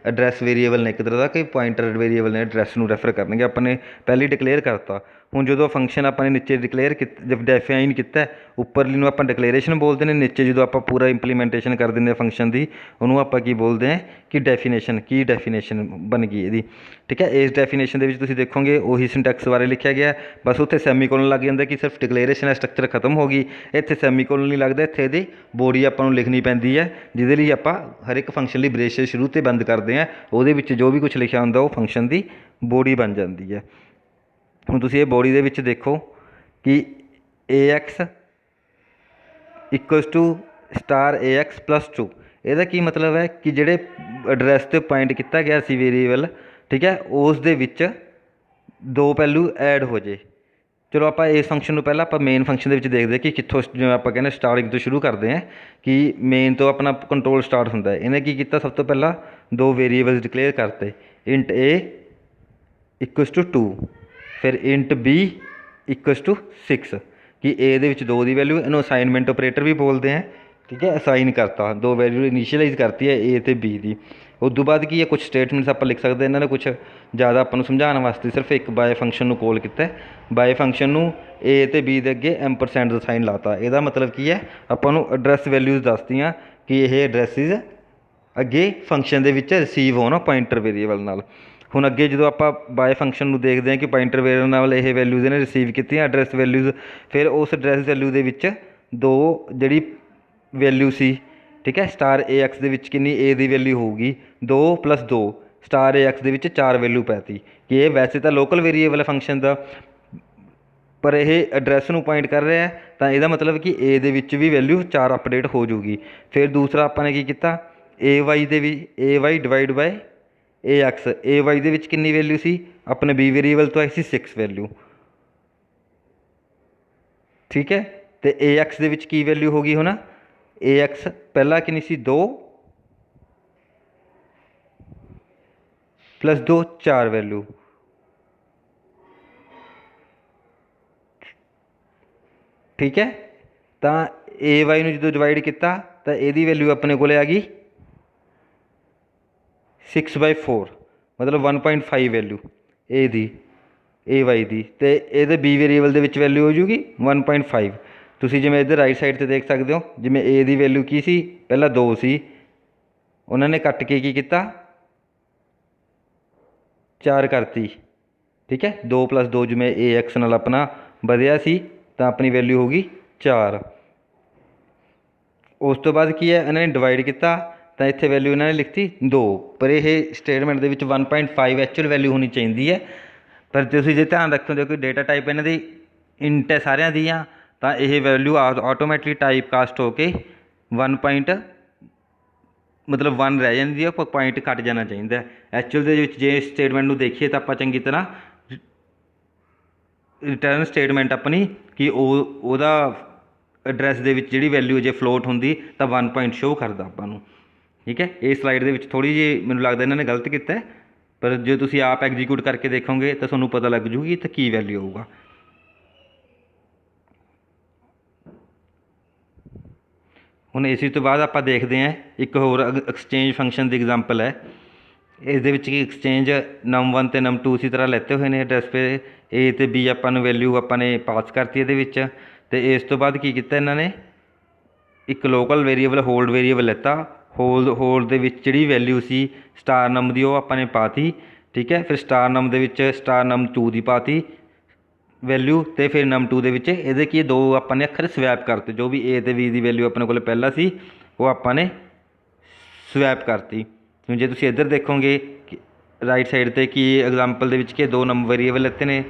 ਐਡਰੈਸ ਵੇਰੀਏਬਲ ਨੇ ਇੱਕ ਤਰ੍ਹਾਂ ਦਾ, ਕਿ ਪੁਆਇੰਟਰ ਵੇਰੀਏਬਲ ਨੇ ਐਡਰੈਸ ਨੂੰ ਰੈਫਰ ਕਰਨਗੇ, ਆਪਾਂ ਨੇ ਪਹਿਲਾਂ ਹੀ ਡਿਕਲੇਅਰ ਕਰਤਾ। ਹੁਣ ਜਦੋਂ ਫੰਕਸ਼ਨ ਆਪਾਂ ਨੇ ਨੀਚੇ ਡਿਕਲੇਅਰ ਡੈਫਾਈਨ ਕੀਤਾ, ਉੱਪਰਲੀ ਨੂੰ ਆਪਾਂ ਡਿਕਲੇਰੇਸ਼ਨ ਬੋਲਦੇ ਨੇ, ਨੀਚੇ ਜਦੋਂ ਆਪਾਂ ਪੂਰਾ ਇੰਪਲੀਮੈਂਟੇਸ਼ਨ ਕਰ ਦਿੰਦੇ ਫੰਕਸ਼ਨ ਦੀ, ਉਹਨੂੰ ਆਪਾਂ ਕੀ ਬੋਲਦੇ ਹਾਂ ਕਿ ਡੈਫੀਨੇਸ਼ਨ, ਕੀ ਡੈਫੀਨੇਸ਼ਨ ਬਣ ਗਈ ਇਹਦੀ, ਠੀਕ ਹੈ। ਇਸ ਡੈਫੀਨੇਸ਼ਨ ਦੇ ਵਿੱਚ ਤੁਸੀਂ ਦੇਖੋਗੇ ਉਹੀ ਸਿੰਟੈਕਸ ਬਾਰੇ ਲਿਖਿਆ ਗਿਆ, ਬਸ ਉੱਥੇ ਸੈਮੀਕੋਲਨ ਲੱਗ ਜਾਂਦਾ ਕਿ ਸਿਰਫ ਡਿਕਲੇਰੇਸ਼ਨ ਹੈ, ਸਟਰਕਚਰ ਖਤਮ ਹੋ ਗਈ। ਇੱਥੇ ਸੈਮੀਕੋਲਨ ਨਹੀਂ ਲੱਗਦਾ, ਇੱਥੇ ਇਹਦੀ ਬੋਡੀ ਆਪਾਂ ਨੂੰ ਲਿਖਣੀ ਪੈਂਦੀ ਹੈ, ਜਿਹਦੇ ਲਈ ਆਪਾਂ ਹਰ ਇੱਕ ਫੰਕਸ਼ਨ ਲਈ ਬਰੇਸ਼ਰ ਸ਼ੁਰੂ 'ਤੇ ਬੰਦ ਕਰਦੇ ਹਾਂ, ਉਹਦੇ ਵਿੱਚ ਜੋ ਵੀ ਕੁਛ ਲਿਖਿਆ ਹੁੰਦਾ ਉਹ ਫੰਕਸ਼ਨ ਦੀ ਬੋਡੀ ਬਣ ਜਾਂਦੀ ਹੈ। ਹੁਣ ਤੁਸੀਂ ਇਹ ਬੋਡੀ ਦੇ ਵਿੱਚ ਦੇਖੋ ਕਿ A X equals to star A X plus 2, ਇਹਦਾ ਕੀ ਮਤਲਬ ਹੈ ਕਿ ਜਿਹੜੇ ਐਡਰੈਸ 'ਤੇ ਪੁਆਇੰਟ ਕੀਤਾ ਗਿਆ ਸੀ ਵੇਰੀਏਬਲ, ਠੀਕ ਹੈ, ਉਸ ਦੇ ਵਿੱਚ ਦੋ ਪਹਿਲੂ ਐਡ ਹੋ ਜੇ। ਚਲੋ ਆਪਾਂ ਇਸ ਫੰਕਸ਼ਨ ਨੂੰ ਪਹਿਲਾਂ ਆਪਾਂ ਮੇਨ ਫੰਕਸ਼ਨ ਦੇ ਵਿੱਚ ਦੇਖਦੇ ਕਿ ਕਿੱਥੋਂ, ਜਿਵੇਂ ਆਪਾਂ ਕਹਿੰਦੇ ਸਟਾਰਟਿੰਗ ਤੋਂ ਸ਼ੁਰੂ ਕਰਦੇ ਹਾਂ ਕਿ ਮੇਨ ਤੋਂ ਆਪਣਾ ਕੰਟਰੋਲ ਸਟਾਰਟ ਹੁੰਦਾ। ਇਹਨੇ ਕੀ ਕੀਤਾ, ਸਭ ਤੋਂ ਪਹਿਲਾਂ ਦੋ ਵੇਰੀਏਬਲਸ ਡਿਕਲੇਅਰ ਕਰਤੇ, ਇੰਟ ਏ ਇਕੁਅਲਸ ਟੂ 2, ਫਿਰ ਇੰਟ ਬੀ ਇਕੁਅਲਸ ਟੂ 6, ਕਿ ਏ ਦੇ ਵਿੱਚ 2 ਦੀ ਵੈਲਿਊ, ਇਹਨੂੰ ਅਸਾਈਨਮੈਂਟ ਆਪਰੇਟਰ ਵੀ ਬੋਲਦੇ ਹੈ, ਠੀਕ ਹੈ। ਅਸਾਈਨ ਕਰਤਾ, ਦੋ ਵੈਲਿਊ ਇਨੀਸ਼ੀਅਲਾਈਜ਼ ਕਰਤੀ ਹੈ ਏ ਅਤੇ ਬੀ ਦੀ। ਉਸ ਤੋਂ ਬਾਅਦ ਕੀ ਹੈ, ਕੁਛ ਸਟੇਟਮੈਂਟਸ ਆਪਾਂ ਲਿਖ ਸਕਦੇ, ਇਹਨਾਂ ਨੇ ਕੁਛ ਜ਼ਿਆਦਾ ਆਪਾਂ ਨੂੰ ਸਮਝਾਉਣ ਵਾਸਤੇ ਸਿਰਫ ਇੱਕ ਬਾਏ ਫੰਕਸ਼ਨ ਨੂੰ ਕੋਲ ਕੀਤਾ, ਬਾਏ ਫੰਕਸ਼ਨ ਨੂੰ ਏ ਅਤੇ ਬੀ ਦੇ ਅੱਗੇ ਐਂਪਰਸੈਂਟ ਦਾ ਸਾਈਨ ਲਾਤਾ। ਇਹਦਾ ਮਤਲਬ ਕੀ ਹੈ, ਆਪਾਂ ਨੂੰ ਐਡਰੈਸ ਵੈਲਿਊਜ਼ ਦੱਸਤੀਆਂ ਕਿ ਇਹ ਐਡਰੈਸਿਸ ਅੱਗੇ ਫੰਕਸ਼ਨ ਦੇ ਵਿੱਚ ਰਿਸੀਵ ਹੋਣ ਪੁਆਇੰਟਰ ਵੇਰੀਏਬਲ ਨਾਲ। ਹੁਣ ਅੱਗੇ ਜਦੋਂ ਆਪਾਂ ਬਾਏ ਫੰਕਸ਼ਨ ਨੂੰ ਦੇਖਦੇ ਹਾਂ ਕਿ ਪੁਆਇੰਟਰ ਵੇਰੀਏਬਲ ਨਾਲ ਇਹ ਵੈਲਿਊਜ਼ ਇਹਨੇ ਰਿਸੀਵ ਕੀਤੀਆਂ ਐਡਰੈਸ ਵੈਲਿਊਜ਼, ਫਿਰ ਉਸ ਐਡਰੈਸ ਵੈਲਿਊ ਦੇ ਵਿੱਚ ਦੋ ਜਿਹੜੀ ਵੈਲਿਊ ਸੀ, ਠੀਕ ਹੈ, ਸਟਾਰ ਏ ਐਕਸ ਦੇ ਵਿੱਚ ਕਿੰਨੀ ਏ ਦੀ ਵੈਲਿਊ ਹੋਊਗੀ 2 + 2, ਸਟਾਰ ਏ ਐਕਸ ਦੇ ਵਿੱਚ 4 ਵੈਲਿਊ ਪੈਤੀ, ਕਿ ਇਹ ਵੈਸੇ ਤਾਂ ਲੋਕਲ ਵੇਰੀਏਬਲ ਹੈ ਫੰਕਸ਼ਨ ਦਾ, ਪਰ ਇਹ ਐਡਰੈਸ ਨੂੰ ਪੁਆਇੰਟ ਕਰ ਰਿਹਾ, ਤਾਂ ਇਹਦਾ ਮਤਲਬ ਕਿ ਏ ਦੇ ਵਿੱਚ ਵੀ ਵੈਲਿਊ 4 ਅਪਡੇਟ ਹੋ ਜੂਗੀ। ਫਿਰ ਦੂਸਰਾ ਆਪਾਂ ਨੇ ਕੀ ਕੀਤਾ, ਏ ਵਾਈ ਦੇ ਵੀ A Y divide by A X A Y ਦੇ ਵਿੱਚ ਕਿੰਨੀ ਵੈਲਿਊ ਸੀ ਆਪਣੇ ਬੀ ਵੇਰੀਏਬਲ ਤੋਂ ਆਈ ਸੀ 6 ਵੈਲਿਊ, ਠੀਕ ਹੈ। ਤੇ ए एक्स ਦੇ ਵਿੱਚ ਕੀ ਵੈਲਿਊ ਹੋ ਗਈ ਹੁਣ, ए एक्स ਪਹਿਲਾਂ ਕਿੰਨੀ ਸੀ 2 + 2 4 ਵੈਲਿਊ, ठीक है। तो ए वाई में जो डिवाइड किया तो यदी वैल्यू अपने को आ गई 6/4, मतलब 1.5 वैल्यू ए दी ए वाई दी, तो ये बी वेरीएबल के वैल्यू हो जूगी 1.5। तुम जिमें इधर राइट साइड से देख सकते हो, जिमें ए की वैल्यू की सी पहला 2 सी, उन्होंने कट के की किया 4 करती, ठीक है। 2 + 2 जिमें ए एक्स नाल अपना बढ़िया सी तो अपनी वैल्यू होगी 4। उस तो बाद की है इन्होंने डिवाइड किया तो इतने वैल्यू इन्होंने लिखती 2, पर यह स्टेटमेंट के 1.5 एक्चुअल वैल्यू होनी चाहिए है। पर तुम जो ध्यान रखो जो कि डेटा टाइप इन्हों की इंट है सारिया दियाँ, तो यह वैल्यू ऑटोमैटिकली टाइप कास्ट होके 1 मतलब 1 रह जाती है, पर पॉइंट घट जाना चाहिए। एक्चुअल जे स्टेटमेंट को देखिए तो आप चंगी तरह रिटर्न स्टेटमेंट अपनी कि ਉਹਦਾ एड्रैस ਦੇ ਵਿੱਚ ਜਿਹੜੀ वैल्यू जे फ्लोट होंगी तो 1 पॉइंट शो करता ਆਪਾਂ ਨੂੰ, ठीक है। इस स्लाइड ਦੇ ਵਿੱਚ थोड़ी जी ਮੈਨੂੰ लगता इन्होंने गलत किया है, पर जो तुम आप एग्जीक्यूट करके देखोगे तो ਤੁਹਾਨੂੰ पता लग जूगी तो की वैल्यू होगा। ਹੁਣ इसी तो बाद आप देखते हैं एक होर एक्सचेंज फंक्शन की एग्जाम्पल है। इस एक्सचेंज num1 तो num2 इसी तरह लेते हुए ने एड्रैस पे ए तो बी अपन वैल्यू अपने पास करती ये, तो इस तो बाद की किया इन्होंने एक लोकल वेरीएबल होल्ड वेरीएबल लेता, होल्ड जी वैल्यू सी स्टार नम की अपने पाती, ठीक है। फिर स्टार नम के स्टार num2 की पाती वैल्यू, तो फिर num2 ये की 2 अपने अखर स्वैप करते, जो भी ए तो बी की वैल्यू अपने को पहला सी वो अपने स्वैप करती। जो तुम इधर देखोगे राइट साइड पर कि एग्जाम्पल के 2 नंबर वेरीएबल लेते हैं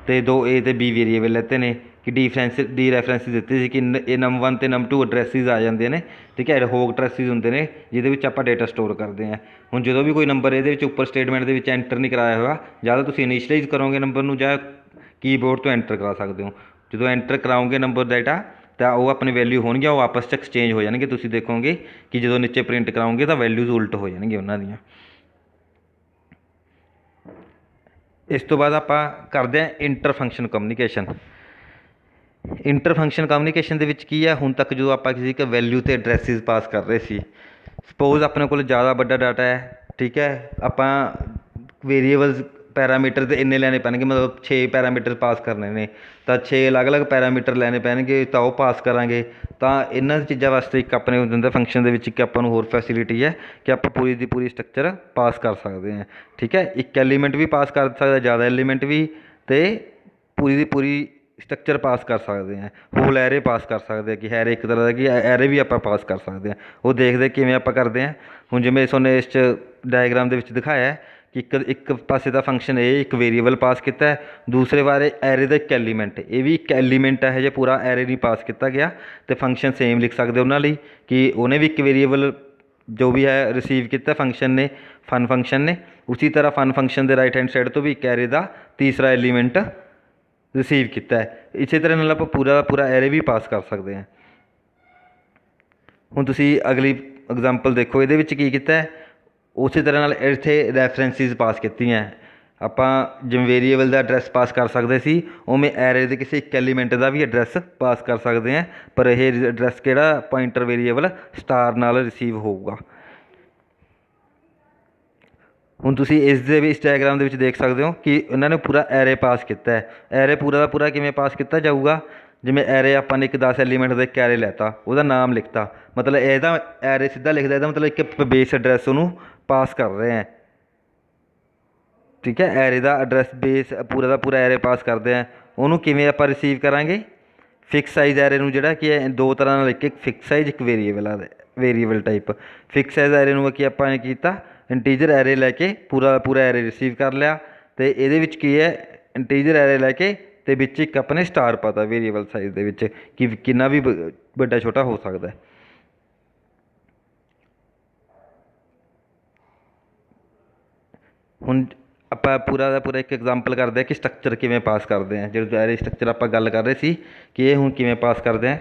तो 2 ए तो बी वेरीएबल लेते हैं कि डी रैफरेंस दिते कि ये num1 तो num2 एड्रैसिज आ जाते हैं, ठीक है। होग एड्रैसिज होंगे ने जिहदे आप डेटा स्टोर करते हैं। हुण जो भी कोई नंबर ये उपर स्टेटमेंट के एंटर नहीं कराया हुआ, ज़्यादा तुम इनिशलाइज करोगे नंबर में या कीबोर्ड तो एंटर करा सकते हो। जो एंटर कराओगे नंबर डेटा तो वो अपनी वैल्यू होगी वो आपस में एक्सचेंज हो जाएंगे। तुम देखोगे कि जो नीचे प्रिंट कराओगे तो वैल्यूज उल्ट हो जाएंगी उन्होंने। इस तो बाद आप करते हैं inter function communication. Inter function communication की है हुण तक जो आप किसी का वैल्यू तो एड्रैसिज पास कर रहे थे, सपोज अपने को ज़्यादा बड़ा डाटा है, ठीक है। आप वेरीएबल्स पैरामीटर तो इन्ने लैने पैणगे, मतलब 6 पैरामीटर पास करने ने तो 6 अलग अलग पैरामीटर लैने पैणगे तो वह पास करांगे। तो इन्हों चीज़ों वास्ते एक अपने होंगे फंक्शन के अपन होर फैसिलिटी है कि आप पूरी की पूरी स्ट्रक्चर पास कर सकते हैं, ठीक है। एक एलीमेंट भी पास कर सकते, ज़्यादा एलीमेंट भी, तो पूरी की पूरी स्ट्रक्चर पास कर सकते हैं। होल एरे पास कर सकते हैं कि एरे एक तरह का कि एरे भी आप पास कर सकते हैं। वो देखते किमें आप करते हैं। हुण जिवें तुहानूं इस डायग्राम के दिखाया है कि एक पासे का फंक्शन ए एक वेरीएबल पास किया है, दूसरे बारे एरे का एक एलीमेंट, ये भी एक एलीमेंट है, जो पूरा एरे नहीं पास किया गया, तो फंक्शन सेम लिख सकते उन्होंने कि उन्हें भी एक वेरीएबल जो भी है रिसीव किया फंक्शन ने, फन फंक्शन ने। उसी तरह फन फंक्शन के राइट हैंड साइड तो भी एक एरे का तीसरा एलीमेंट रिसीव किया है। इस तरह नाल आप पूरा पूरा एरे भी पास कर सकते हैं। हुण तुसीं अगली एग्जाम्पल देखो, ये की किया है उस तरह इत्थे रैफरेंसिस पास की हैं। आप जिवें वेरीएबल का एड्रैस पास कर सकते सी, उवें एरे के किसी एक एलीमेंट का भी एड्रैस पास कर सकते हैं, पर यह एड्रैस किहड़ा पॉइंटर वेरीएबल स्टार नाल रिसीव होगा। हुण तुसीं इस डायग्राम के देख सकते हो कि उन्होंने पूरा एरे पास किया है। एरे पूरा का पूरा किवें पास किया जाऊगा, जिवें एरे अपन एक 10 एलीमेंट का एक एरे लैता, वह नाम लिखता, मतलब यदा एरे सीधा लिखता, यदा मतलब एक बेस एड्रैस उन्होंने पास कर रहे हैं, ठीक है। एरे का एड्रैस बेस पूरा का पूरा एरे पास करते हैं। उन्होंने किवें आप रिसीव करांगे, फिक्स साइज एरे नूं जिहड़ा कि दो तरह एक फिक्स साइज एक variable type. Fix size array नूं कि आपां कीता इंटीजर एरे लैके पूरा पूरा एरे रिसीव कर लिया, तो ये की है इंटीजर एरे लैके तो विच एक अपने स्टार पता वेरीएबल साइज दे विच कि कितना भी बड़ा छोटा हो सकता है। ਹੁਣ ਆਪਾਂ ਪੂਰਾ ਦਾ ਪੂਰਾ ਇੱਕ ਐਗਜ਼ਾਮਪਲ ਕਰਦੇ ਹਾਂ ਕਿ ਸਟਰਕਚਰ ਕਿਵੇਂ ਪਾਸ ਕਰਦੇ ਹਾਂ। ਜਿਹੜੇ ਸਟਰਕਚਰ ਆਪਾਂ ਗੱਲ ਕਰ ਰਹੇ ਸੀ ਕਿ ਇਹ ਹੁਣ ਕਿਵੇਂ ਪਾਸ ਕਰਦੇ ਹਾਂ।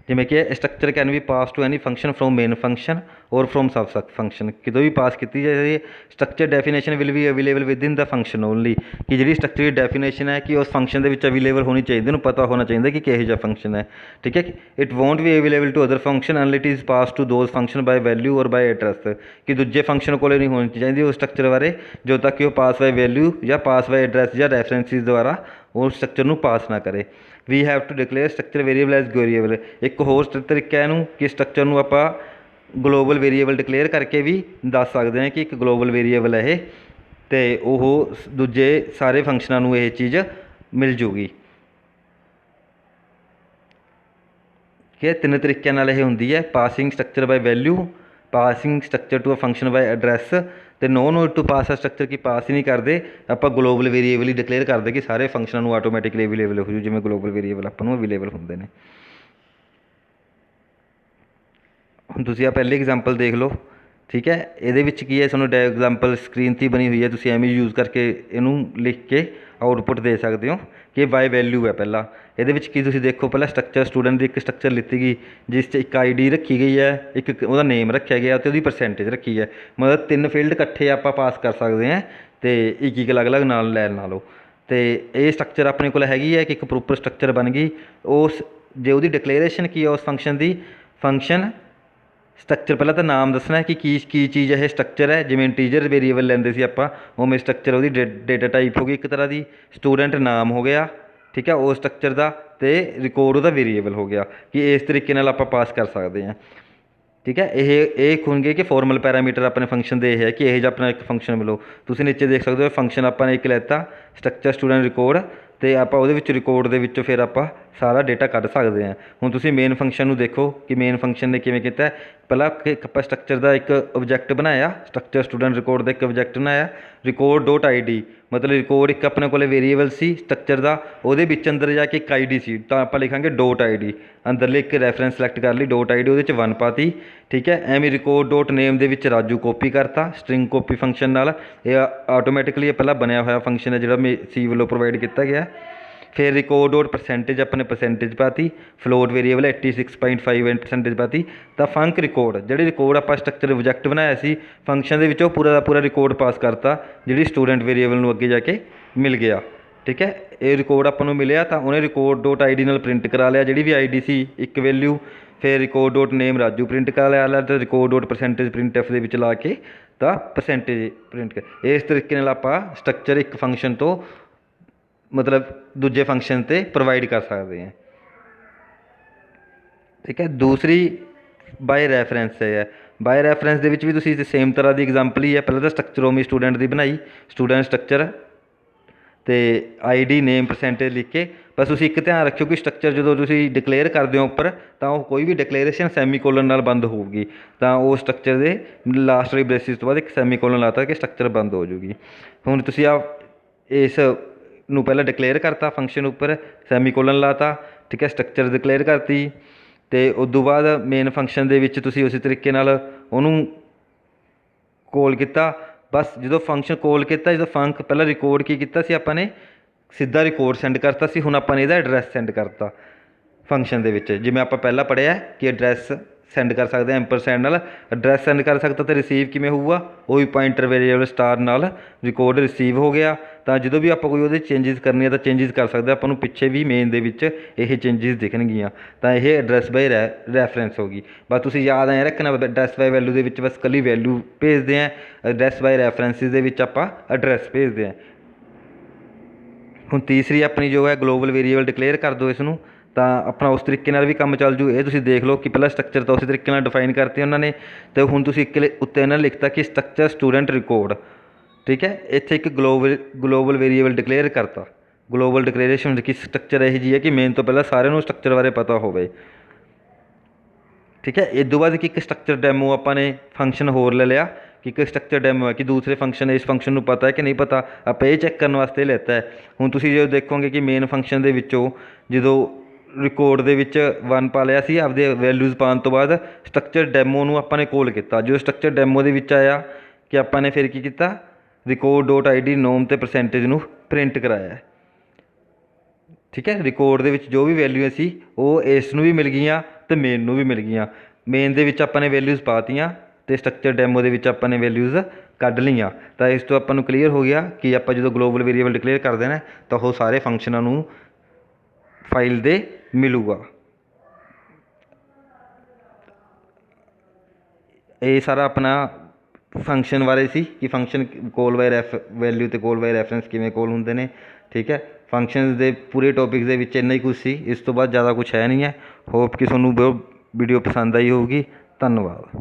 ਜਿਵੇਂ ਕਿ structure can be pass to any function from main function or from sub function, ਕਿਤੋਂ ਵੀ ਪਾਸ ਕੀਤੀ ਜਾਏ। Structure definition will be available within the function only, ਕਿ ਜਿਹੜੀ ਸਟਰਕਚਰ ਦੀ ਡੈਫੀਨੇਸ਼ਨ ਹੈ ਕਿ ਉਸ ਫੰਕਸ਼ਨ ਦੇ ਵਿੱਚ ਅਵੇਲੇਬਲ ਹੋਣੀ ਚਾਹੀਦੀ, ਉਹਨੂੰ ਪਤਾ ਹੋਣਾ ਚਾਹੀਦਾ ਕਿ ਕਿਹੋ ਜਿਹਾ ਫੰਕਸ਼ਨ ਹੈ। ਠੀਕ ਹੈ, it won't be available to other function unless it is pass to those function by value or by address, ਕਿ ਦੂਜੇ ਫੰਕਸ਼ਨ ਕੋਲ ਨਹੀਂ ਹੋਣੀ ਚਾਹੀਦੀ ਉਸ ਸਟਰਕਚਰ ਬਾਰੇ ਜਦੋਂ ਤੱਕ ਕਿ ਉਹ ਪਾਸ ਬਾਏ ਵੈਲਿਊ ਜਾਂ ਪਾਸ ਬਾਏ ਐਡਰੈਸ ਜਾਂ ਰੈਫਰੈਂਸਿਸ ਦੁਆਰਾ ਉਹ ਸਟਰਕਚਰ ਨੂੰ ਪਾਸ ਨਾ ਕਰੇ। We have to declare structure variable as variable. ਇੱਕ ਹੋਰ ਤਰੀਕਾ ਇਹਨੂੰ ਕਿ ਸਟਰਕਚਰ ਨੂੰ ਆਪਾਂ ਗਲੋਬਲ ਵੇਰੀਏਬਲ ਡਿਕਲੇਅਰ ਕਰਕੇ ਵੀ ਦੱਸ ਸਕਦੇ ਹਾਂ ਕਿ ਇੱਕ ਗਲੋਬਲ ਵੇਰੀਏਬਲ ਹੈ ਇਹ, ਅਤੇ ਉਹ ਦੂਜੇ ਸਾਰੇ ਫੰਕਸ਼ਨਾਂ ਨੂੰ ਇਹ ਚੀਜ਼ ਮਿਲ ਜੂਗੀ। ਕਿ ਤਿੰਨ ਤਰੀਕਿਆਂ ਨਾਲ ਇਹ ਹੁੰਦੀ ਹੈ, passing structure by value, passing structure to a function by address, ਅਤੇ ਨੋ ਨੋਟ ਟੂ ਪਾਸ ਆ ਸਟਰਕਚਰ ਕੀ ਪਾਸ ਹੀ ਨਹੀਂ ਕਰਦੇ, ਆਪਾਂ ਗਲੋਬਲ ਵੇਰੀਏਬਲ ਹੀ ਡਿਕਲੇਅਰ ਕਰਦੇ ਕਿ ਸਾਰੇ ਫੰਕਸ਼ਨਾਂ ਨੂੰ ਆਟੋਮੈਟਿਕਲੀ ਅਵੇਲੇਬਲ ਹੋ ਜੂ, ਜਿਵੇਂ ਗਲੋਬਲ ਵੇਰੀਏਬਲ ਆਪਾਂ ਨੂੰ ਅਵੇਲੇਬਲ ਹੁੰਦੇ ਨੇ। ਹੁਣ ਤੁਸੀਂ ਆ ਪਹਿਲੀ ਐਗਜ਼ਾਮਪਲ ਦੇਖ ਲਓ। ਠੀਕ ਹੈ, ਇਹਦੇ ਵਿੱਚ ਕੀ ਹੈ, ਤੁਹਾਨੂੰ ਐਗਜ਼ਾਮਪਲ ਸਕਰੀਨ 'ਤੇ ਬਣੀ ਹੋਈ ਹੈ, ਤੁਸੀਂ ਐਵੇਂ ਯੂਜ਼ ਕਰਕੇ ਇਹਨੂੰ ਲਿਖ ਕੇ ਆਊਟਪੁੱਟ ਦੇ ਸਕਦੇ ਹੋ ਕਿ ਬਾਏ ਵੈਲਿਊ ਹੈ। ਪਹਿਲਾਂ ਇਹਦੇ ਵਿੱਚ ਕੀ ਤੁਸੀਂ ਦੇਖੋ, ਪਹਿਲਾਂ ਸਟਰਕਚਰ ਸਟੂਡੈਂਟ ਦੀ ਇੱਕ ਸਟਰਕਚਰ ਲਿੱਤੀ ਗਈ ਜਿਸ 'ਚ ਇੱਕ ID ਰੱਖੀ ਗਈ ਹੈ, ਇੱਕ ਉਹਦਾ ਨੇਮ ਰੱਖਿਆ ਗਿਆ ਅਤੇ ਉਹਦੀ ਪਰਸੈਂਟੇਜ ਰੱਖੀ ਹੈ। ਮਤਲਬ ਤਿੰਨ ਫੀਲਡ ਇਕੱਠੇ ਆਪਾਂ ਪਾਸ ਕਰ ਸਕਦੇ ਹਾਂ ਅਤੇ ਇੱਕ ਇੱਕ ਅਲੱਗ ਅਲੱਗ ਨਾਲ ਲੈ ਲਓ। ਅਤੇ ਇਹ ਸਟਰਕਚਰ ਆਪਣੇ ਕੋਲ ਹੈਗੀ ਹੈ ਕਿ ਇੱਕ ਪ੍ਰੋਪਰ ਸਟਰਕਚਰ ਬਣ ਗਈ। ਉਸ ਜੇ ਉਹਦੀ ਡਿਕਲੇਰੇਸ਼ਨ ਕੀ ਹੈ ਉਸ ਫੰਕਸ਼ਨ ਦੀ, ਫੰਕਸ਼ਨ ਸਟਰਕਚਰ ਪਹਿਲਾਂ ਤਾਂ ਨਾਮ ਦੱਸਣਾ ਕਿ ਕੀ ਚੀਜ਼ ਇਹ ਸਟਰਕਚਰ ਹੈ। ਜਿਵੇਂ ਇੰਟੀਜਰ ਵੇਰੀਏਬਲ ਲੈਂਦੇ ਸੀ ਆਪਾਂ, ਉਵੇਂ ਸਟਰਕਚਰ ਉਹਦੀ ਡੇਟਾ ਟਾਈਪ ਹੋ ਗਈ ਇੱਕ ਤਰ੍ਹਾਂ ਦੀ, ਸਟੂਡੈਂਟ ਨਾਮ ਹੋ ਗਿਆ। ਠੀਕ ਹੈ, ਉਹ ਸਟਰਕਚਰ ਦਾ, ਅਤੇ ਰਿਕਾਰਡ ਉਹਦਾ ਵੇਰੀਏਬਲ ਹੋ ਗਿਆ। ਕਿ ਇਸ ਤਰੀਕੇ ਨਾਲ ਆਪਾਂ ਪਾਸ ਕਰ ਸਕਦੇ ਹਾਂ। ਠੀਕ ਹੈ, ਇਹ ਹੋਣਗੇ ਕਿ ਫੋਰਮਲ ਪੈਰਾਮੀਟਰ ਆਪਣੇ ਫੰਕਸ਼ਨ ਦੇ ਇਹ ਹੈ ਕਿ ਇਹ ਜਿਹਾ ਆਪਣਾ ਇੱਕ ਫੰਕਸ਼ਨ ਮਿਲੋ। ਤੁਸੀਂ ਨੀਚੇ ਦੇਖ ਸਕਦੇ ਹੋ ਫੰਕਸ਼ਨ ਆਪਾਂ ਨੇ ਇੱਕ ਲੈਤਾ ਸਟਰਕਚਰ ਸਟੂਡੈਂਟ ਰਿਕਾਰਡ, ਅਤੇ ਆਪਾਂ ਉਹਦੇ ਵਿੱਚ ਰਿਕਾਰਡ ਦੇ ਵਿੱਚੋਂ ਫਿਰ ਆਪਾਂ ਸਾਰਾ ਡੇਟਾ ਕੱਢ ਸਕਦੇ ਹਾਂ। ਹੁਣ ਤੁਸੀਂ ਮੇਨ ਫੰਕਸ਼ਨ ਨੂੰ ਦੇਖੋ ਕਿ ਮੇਨ ਫੰਕਸ਼ਨ ਨੇ ਕਿਵੇਂ ਕੀਤਾ। ਪਹਿਲਾਂ ਇੱਕ ਆਪਾਂ ਸਟਰਕਚਰ ਦਾ ਇੱਕ ਓਬਜੈਕਟ ਬਣਾਇਆ, ਸਟਰਕਚਰ ਸਟੂਡੈਂਟ ਰਿਕਾਰਡ ਦਾ ਇੱਕ ਓਬਜੈਕਟ ਬਣਾਇਆ, ਰਿਕਾਰਡ ਡੋਟ ID, ਮਤਲਬ ਰਿਕਾਰਡ ਇੱਕ ਆਪਣੇ ਕੋਲ ਵੇਰੀਏਬਲ ਸੀ ਸਟਰਕਚਰ ਦਾ, ਉਹਦੇ ਵਿੱਚ ਅੰਦਰ ਜਾ ਕੇ ਇੱਕ ID ਸੀ, ਤਾਂ ਆਪਾਂ ਲਿਖਾਂਗੇ ਡੋਟ ID, ਅੰਦਰਲੇ ਇੱਕ ਰੈਫਰੈਂਸ ਸਿਲੈਕਟ ਕਰ ਲਈ ਡੋਟ ID, ਉਹਦੇ 'ਚ 1 ਪਾਤੀ। ਠੀਕ ਹੈ, ਐਵੇਂ ਰਿਕਾਰਡ ਡੋਟ ਨੇਮ ਦੇ ਵਿੱਚ ਰਾਜੂ ਕਾਪੀ ਕਰਤਾ ਸਟਰਿੰਗ ਕਾਪੀ ਫੰਕਸ਼ਨ ਨਾਲ। ਇਹ ਆਟੋਮੈਟਿਕਲੀ ਪਹਿਲਾਂ ਬਣਿਆ ਹੋਇਆ ਫੰਕਸ਼ਨ ਹੈ ਜਿਹੜਾ C ਵੱਲੋਂ ਪ੍ਰੋਵਾਈਡ ਕੀਤਾ ਗਿਆ। ਫਿਰ ਰਿਕਾਰਡ ਡੋਟ ਪਰਸੈਂਟੇਜ ਆਪਣੇ ਪਰਸੈਂਟੇਜ ਪਾਤੀ, ਫਲੋਟ ਵੇਰੀਏਬਲ 86.5% ਪਾਤੀ, ਤਾਂ ਫੰਕ ਰਿਕਾਰਡ ਜਿਹੜੇ ਰਿਕਾਰਡ ਆਪਾਂ ਸਟਰਕਚਰ ਓਬਜੈਕਟ ਬਣਾਇਆ ਸੀ ਫੰਕਸ਼ਨ ਦੇ ਵਿੱਚ, ਉਹ ਪੂਰਾ ਦਾ ਪੂਰਾ ਰਿਕਾਰਡ ਪਾਸ ਕਰਤਾ ਜਿਹੜੀ ਸਟੂਡੈਂਟ ਵੇਰੀਏਬਲ ਨੂੰ ਅੱਗੇ ਜਾ ਕੇ ਮਿਲ ਗਿਆ। ਠੀਕ ਹੈ, ਇਹ ਰਿਕਾਰਡ ਆਪਾਂ ਨੂੰ ਮਿਲਿਆ ਤਾਂ ਉਹਨੇ ਰਿਕਾਰਡ ਡੋਟ ID ਨਾਲ ਪ੍ਰਿੰਟ ਕਰਾ ਲਿਆ ਜਿਹੜੀ ਵੀ ID ਸੀ ਇੱਕ ਵੈਲਿਊ। ਫਿਰ ਰਿਕਾਰਡ ਡੋਟ ਨੇਮ ਰਾਜੂ ਪ੍ਰਿੰਟ ਕਰਾ ਲਿਆ, ਅਤੇ ਰਿਕਾਰਡ ਡੋਟ ਪਰਸੈਂਟੇਜ ਪ੍ਰਿੰਟ ਦੇ ਵਿੱਚ ਲਾ ਕੇ ਤਾਂ ਪਰਸੈਂਟੇਜ ਪ੍ਰਿੰਟ ਕਰ। ਇਸ ਤਰੀਕੇ ਨਾਲ ਆਪਾਂ ਸਟਰਕਚਰ ਇੱਕ ਫੰਕਸ਼ਨ ਤੋਂ ਮਤਲਬ ਦੂਜੇ ਫੰਕਸ਼ਨ 'ਤੇ ਪ੍ਰੋਵਾਈਡ ਕਰ ਸਕਦੇ ਹਾਂ। ਠੀਕ ਹੈ, ਦੂਸਰੀ ਬਾਏ ਰੈਫਰੈਂਸ ਹੈ। ਬਾਏ ਰੈਫਰੈਂਸ ਦੇ ਵਿੱਚ ਵੀ ਤੁਸੀਂ ਸੇਮ ਤਰ੍ਹਾਂ ਦੀ ਐਗਜ਼ਾਮਪਲ ਹੀ ਹੈ। ਪਹਿਲਾਂ ਤਾਂ ਸਟਰਕਚਰ ਉਵੇਂ ਸਟੂਡੈਂਟ ਦੀ ਬਣਾਈ, ਸਟੂਡੈਂਟ ਸਟਰਕਚਰ, ਅਤੇ ID ਨੇਮ ਪਰਸੈਂਟੇਜ ਲਿਖ ਕੇ। ਬਸ ਤੁਸੀਂ ਇੱਕ ਧਿਆਨ ਰੱਖਿਓ ਕਿ ਸਟਰਕਚਰ ਜਦੋਂ ਤੁਸੀਂ ਡਿਕਲੇਅਰ ਕਰਦੇ ਹੋ ਉੱਪਰ, ਤਾਂ ਉਹ ਕੋਈ ਵੀ ਡਿਕਲੇਰੇਸ਼ਨ ਸੈਮੀਕੋਲਨ ਨਾਲ ਬੰਦ ਹੋਊਗੀ, ਤਾਂ ਉਹ ਸਟਰਕਚਰ ਦੇ ਲਾਸਟ ਵਾਲੀ ਬ੍ਰੇਸਿਸ ਤੋਂ ਬਾਅਦ ਇੱਕ ਸੈਮੀਕੋਲਨ ਲਾਤਾ ਕਿ ਸਟਰਕਚਰ ਬੰਦ ਹੋ ਜੂਗੀ। ਹੁਣ ਤੁਸੀਂ ਇਸ ਨੂੰ ਪਹਿਲਾਂ ਡਿਕਲੇਅਰ ਕਰਤਾ ਫੰਕਸ਼ਨ ਉੱਪਰ, ਸੈਮੀਕੋਲਨ ਲਾਤਾ। ਠੀਕ ਹੈ, ਸਟਰਕਚਰ ਡਿਕਲੇਅਰ ਕਰਤੀ, ਅਤੇ ਉਦੋਂ ਬਾਅਦ ਮੇਨ ਫੰਕਸ਼ਨ ਦੇ ਵਿੱਚ ਤੁਸੀਂ ਉਸੇ ਤਰੀਕੇ ਨਾਲ ਉਹਨੂੰ ਕੋਲ ਕੀਤਾ। ਬਸ ਜਦੋਂ ਫੰਕਸ਼ਨ ਕੋਲ ਕੀਤਾ, ਜਦੋਂ ਫੰਕ ਪਹਿਲਾਂ ਰਿਕਾਰਡ ਕੀ ਕੀਤਾ ਸੀ ਆਪਾਂ ਨੇ, ਸਿੱਧਾ ਰਿਕਾਰਡ ਸੈਂਡ ਕਰਤਾ ਸੀ। ਹੁਣ ਆਪਾਂ ਨੇ ਇਹਦਾ ਐਡਰੈਸ ਸੈਂਡ ਕਰਤਾ ਫੰਕਸ਼ਨ ਦੇ ਵਿੱਚ, ਜਿਵੇਂ ਆਪਾਂ ਪਹਿਲਾਂ ਪੜ੍ਹਿਆ ਕਿ ਐਡਰੈਸ ਸੈਂਡ ਕਰ ਸਕਦੇ ਹਾਂ ਐਂਪਰਸੈਂਡ ਨਾਲ, ਐਡਰੈਸ ਸੈਂਡ ਕਰ ਸਕਦਾ। ਅਤੇ ਰਿਸੀਵ ਕਿਵੇਂ ਹੋਊਗਾ, ਉਹ ਵੀ ਪੁਆਇੰਟਰ ਵੇਰੀਏਬਲ ਸਟਾਰ ਨਾਲ ਰਿਕਾਰਡ ਰਿਸੀਵ ਹੋ ਗਿਆ। ਤਾਂ ਜਦੋਂ ਵੀ ਆਪਾਂ ਕੋਈ ਉਹਦੇ ਚੇਂਜਿਸ ਕਰਨੀ ਹੈ ਤਾਂ ਚੇਂਜਿਸ ਕਰ ਸਕਦੇ ਆਪਾਂ ਨੂੰ ਪਿੱਛੇ ਵੀ ਮੇਨ ਦੇ ਵਿੱਚ ਇਹ ਚੇਂਜਿਸ ਦਿਖਣਗੀਆਂ। ਤਾਂ ਇਹ ਐਡਰੈਸ ਬਾਈ ਰੈਫਰੈਂਸ ਹੋ ਗਈ। ਬਸ ਤੁਸੀਂ ਯਾਦ ਐਂ ਰੱਖਣਾ, ਐਡਰੈਸ ਬਾਈ ਵੈਲਿਊ ਦੇ ਵਿੱਚ ਬਸ ਇਕੱਲੀ ਵੈਲਿਊ ਭੇਜਦੇ ਹਾਂ, ਐਡਰੈਸ ਬਾਈ ਰੈਫਰੈਂਸਿਸ ਦੇ ਵਿੱਚ ਆਪਾਂ ਐਡਰੈਸ ਭੇਜਦੇ ਹਾਂ। ਹੁਣ ਤੀਸਰੀ ਆਪਣੀ ਜੋ ਹੈ ਗਲੋਬਲ ਵੇਰੀਏਬਲ ਡਿਕਲੇਅਰ ਕਰ ਦਿਓ ਇਸ ਨੂੰ, ਤਾਂ ਆਪਣਾ ਉਸ ਤਰੀਕੇ ਨਾਲ ਵੀ ਕੰਮ ਚੱਲ ਜੂ। ਇਹ ਤੁਸੀਂ ਦੇਖ ਲਓ ਕਿ ਪਹਿਲਾਂ ਸਟਰਕਚਰ ਤਾਂ ਉਸੇ ਤਰੀਕੇ ਨਾਲ ਡਿਫਾਈਨ ਕਰਤੇ ਉਹਨਾਂ ਨੇ, ਅਤੇ ਹੁਣ ਤੁਸੀਂ ਇੱਕ ਉੱਤੇ ਇਹਨਾਂ ਨੇ ਲਿਖਤਾ ਕਿ ਸਟਰਕਚਰ ਸਟੂਡੈਂਟ ਰਿਕਾਰਡ। ਠੀਕ ਹੈ, ਇੱਥੇ ਇੱਕ ਗਲੋਬਲ ਵੇਰੀਏਬਲ ਡਿਕਲੇਅਰ ਕਰਤਾ। ਗਲੋਬਲ ਡਿਕਲੇਰੇਸ਼ਨ ਕਿ ਸਟਰਕਚਰ ਇਹੋ ਜਿਹੀ ਹੈ ਕਿ ਮੇਨ ਤੋਂ ਪਹਿਲਾਂ ਸਾਰਿਆਂ ਨੂੰ ਸਟਰਕਚਰ ਬਾਰੇ ਪਤਾ ਹੋਵੇ। ਠੀਕ ਹੈ, ਇਸ ਤੋਂ ਬਾਅਦ ਕਿ ਇੱਕ ਸਟਰਕਚਰ ਡੈਮੋ ਆਪਾਂ ਨੇ ਫੰਕਸ਼ਨ ਹੋਰ ਲੈ ਲਿਆ ਕਿ ਇੱਕ ਸਟਰਕਚਰ ਡੈਮੋ ਹੈ ਕਿ ਦੂਸਰੇ ਫੰਕਸ਼ਨ ਇਸ ਫੰਕਸ਼ਨ ਨੂੰ ਪਤਾ ਹੈ ਕਿ ਨਹੀਂ ਪਤਾ, ਆਪਾਂ ਇਹ ਚੈੱਕ ਕਰਨ ਵਾਸਤੇ ਲੈਤਾ ਹੈ। ਹੁਣ ਤੁਸੀਂ ਜਦੋਂ ਦੇਖੋਗੇ ਕਿ ਮੇਨ ਫੰਕਸ਼ਨ ਦੇ ਵਿੱਚੋਂ ਜਦੋਂ ਰਿਕਾਰਡ ਦੇ ਵਿੱਚ 1 ਪਾ ਲਿਆ ਸੀ ਆਪਦੇ ਵੈਲਿਊਜ਼ ਪਾਉਣ ਤੋਂ ਬਾਅਦ, ਸਟਰਕਚਰ ਡੈਮੋ ਨੂੰ ਆਪਾਂ ਨੇ ਕੋਲ ਕੀਤਾ। ਜਦੋਂ ਸਟਰਕਚਰ ਡੈਮੋ ਦੇ ਵਿੱਚ ਆਇਆ ਕਿ ਆਪਾਂ ਨੇ ਫਿਰ ਕੀ ਕੀਤਾ, ਰਿਕਾਰਡ ਡੋਟ ਆਈ ਡੀ ਨੋਮ ਅਤੇ ਪਰਸੈਂਟੇਜ ਨੂੰ ਪ੍ਰਿੰਟ ਕਰਾਇਆ ਹੈ। ਠੀਕ ਹੈ, ਰਿਕਾਰਡ ਦੇ ਵਿੱਚ ਜੋ ਵੀ ਵੈਲਿਊ ਸੀ ਉਹ ਇਸ ਨੂੰ ਵੀ ਮਿਲ ਗਈਆਂ ਅਤੇ ਮੇਨ ਨੂੰ ਵੀ ਮਿਲ ਗਈਆਂ। ਮੇਨ ਦੇ ਵਿੱਚ ਆਪਾਂ ਨੇ ਵੈਲਿਊਜ਼ ਪਾਤੀਆਂ ਅਤੇ ਸਟਰਕਚਰ ਡੈਮੋ ਦੇ ਵਿੱਚ ਆਪਾਂ ਨੇ ਵੈਲਿਊਜ਼ ਕੱਢ ਲਈਆਂ। ਤਾਂ ਇਸ ਤੋਂ ਆਪਾਂ ਨੂੰ ਕਲੀਅਰ ਹੋ ਗਿਆ ਕਿ ਆਪਾਂ ਜਦੋਂ ਗਲੋਬਲ ਵੇਰੀਏਬਲ ਡਿਕਲੇਅਰ ਕਰਦੇ ਨੇ ਤਾਂ ਉਹ ਸਾਰੇ ਫੰਕਸ਼ਨਾਂ ਨੂੰ ਫਾਈਲ ਦੇ ਮਿਲੂਗਾ। ਇਹ ਸਾਰਾ ਆਪਣਾ ਫੰਕਸ਼ਨ ਬਾਰੇ ਸੀ ਕਿ ਫੰਕਸ਼ਨ ਕੋਲ ਬਾਏ ਵੈਲਿਊ ਅਤੇ ਕੋਲ ਬਾਏ ਰੈਫਰੈਂਸ ਕਿਵੇਂ ਕੋਲ ਹੁੰਦੇ ਨੇ। ਠੀਕ ਹੈ, ਫੰਕਸ਼ਨਸ ਦੇ ਪੂਰੇ ਟੋਪਿਕਸ ਦੇ ਵਿੱਚ ਇੰਨਾ ਹੀ ਕੁਛ ਸੀ, ਇਸ ਤੋਂ ਬਾਅਦ ਜ਼ਿਆਦਾ ਕੁਛ ਹੈ ਨਹੀਂ ਹੈ। ਹੋਪ ਕਿ ਤੁਹਾਨੂੰ ਵੀਡੀਓ ਪਸੰਦ ਆਈ ਹੋਊਗੀ। ਧੰਨਵਾਦ।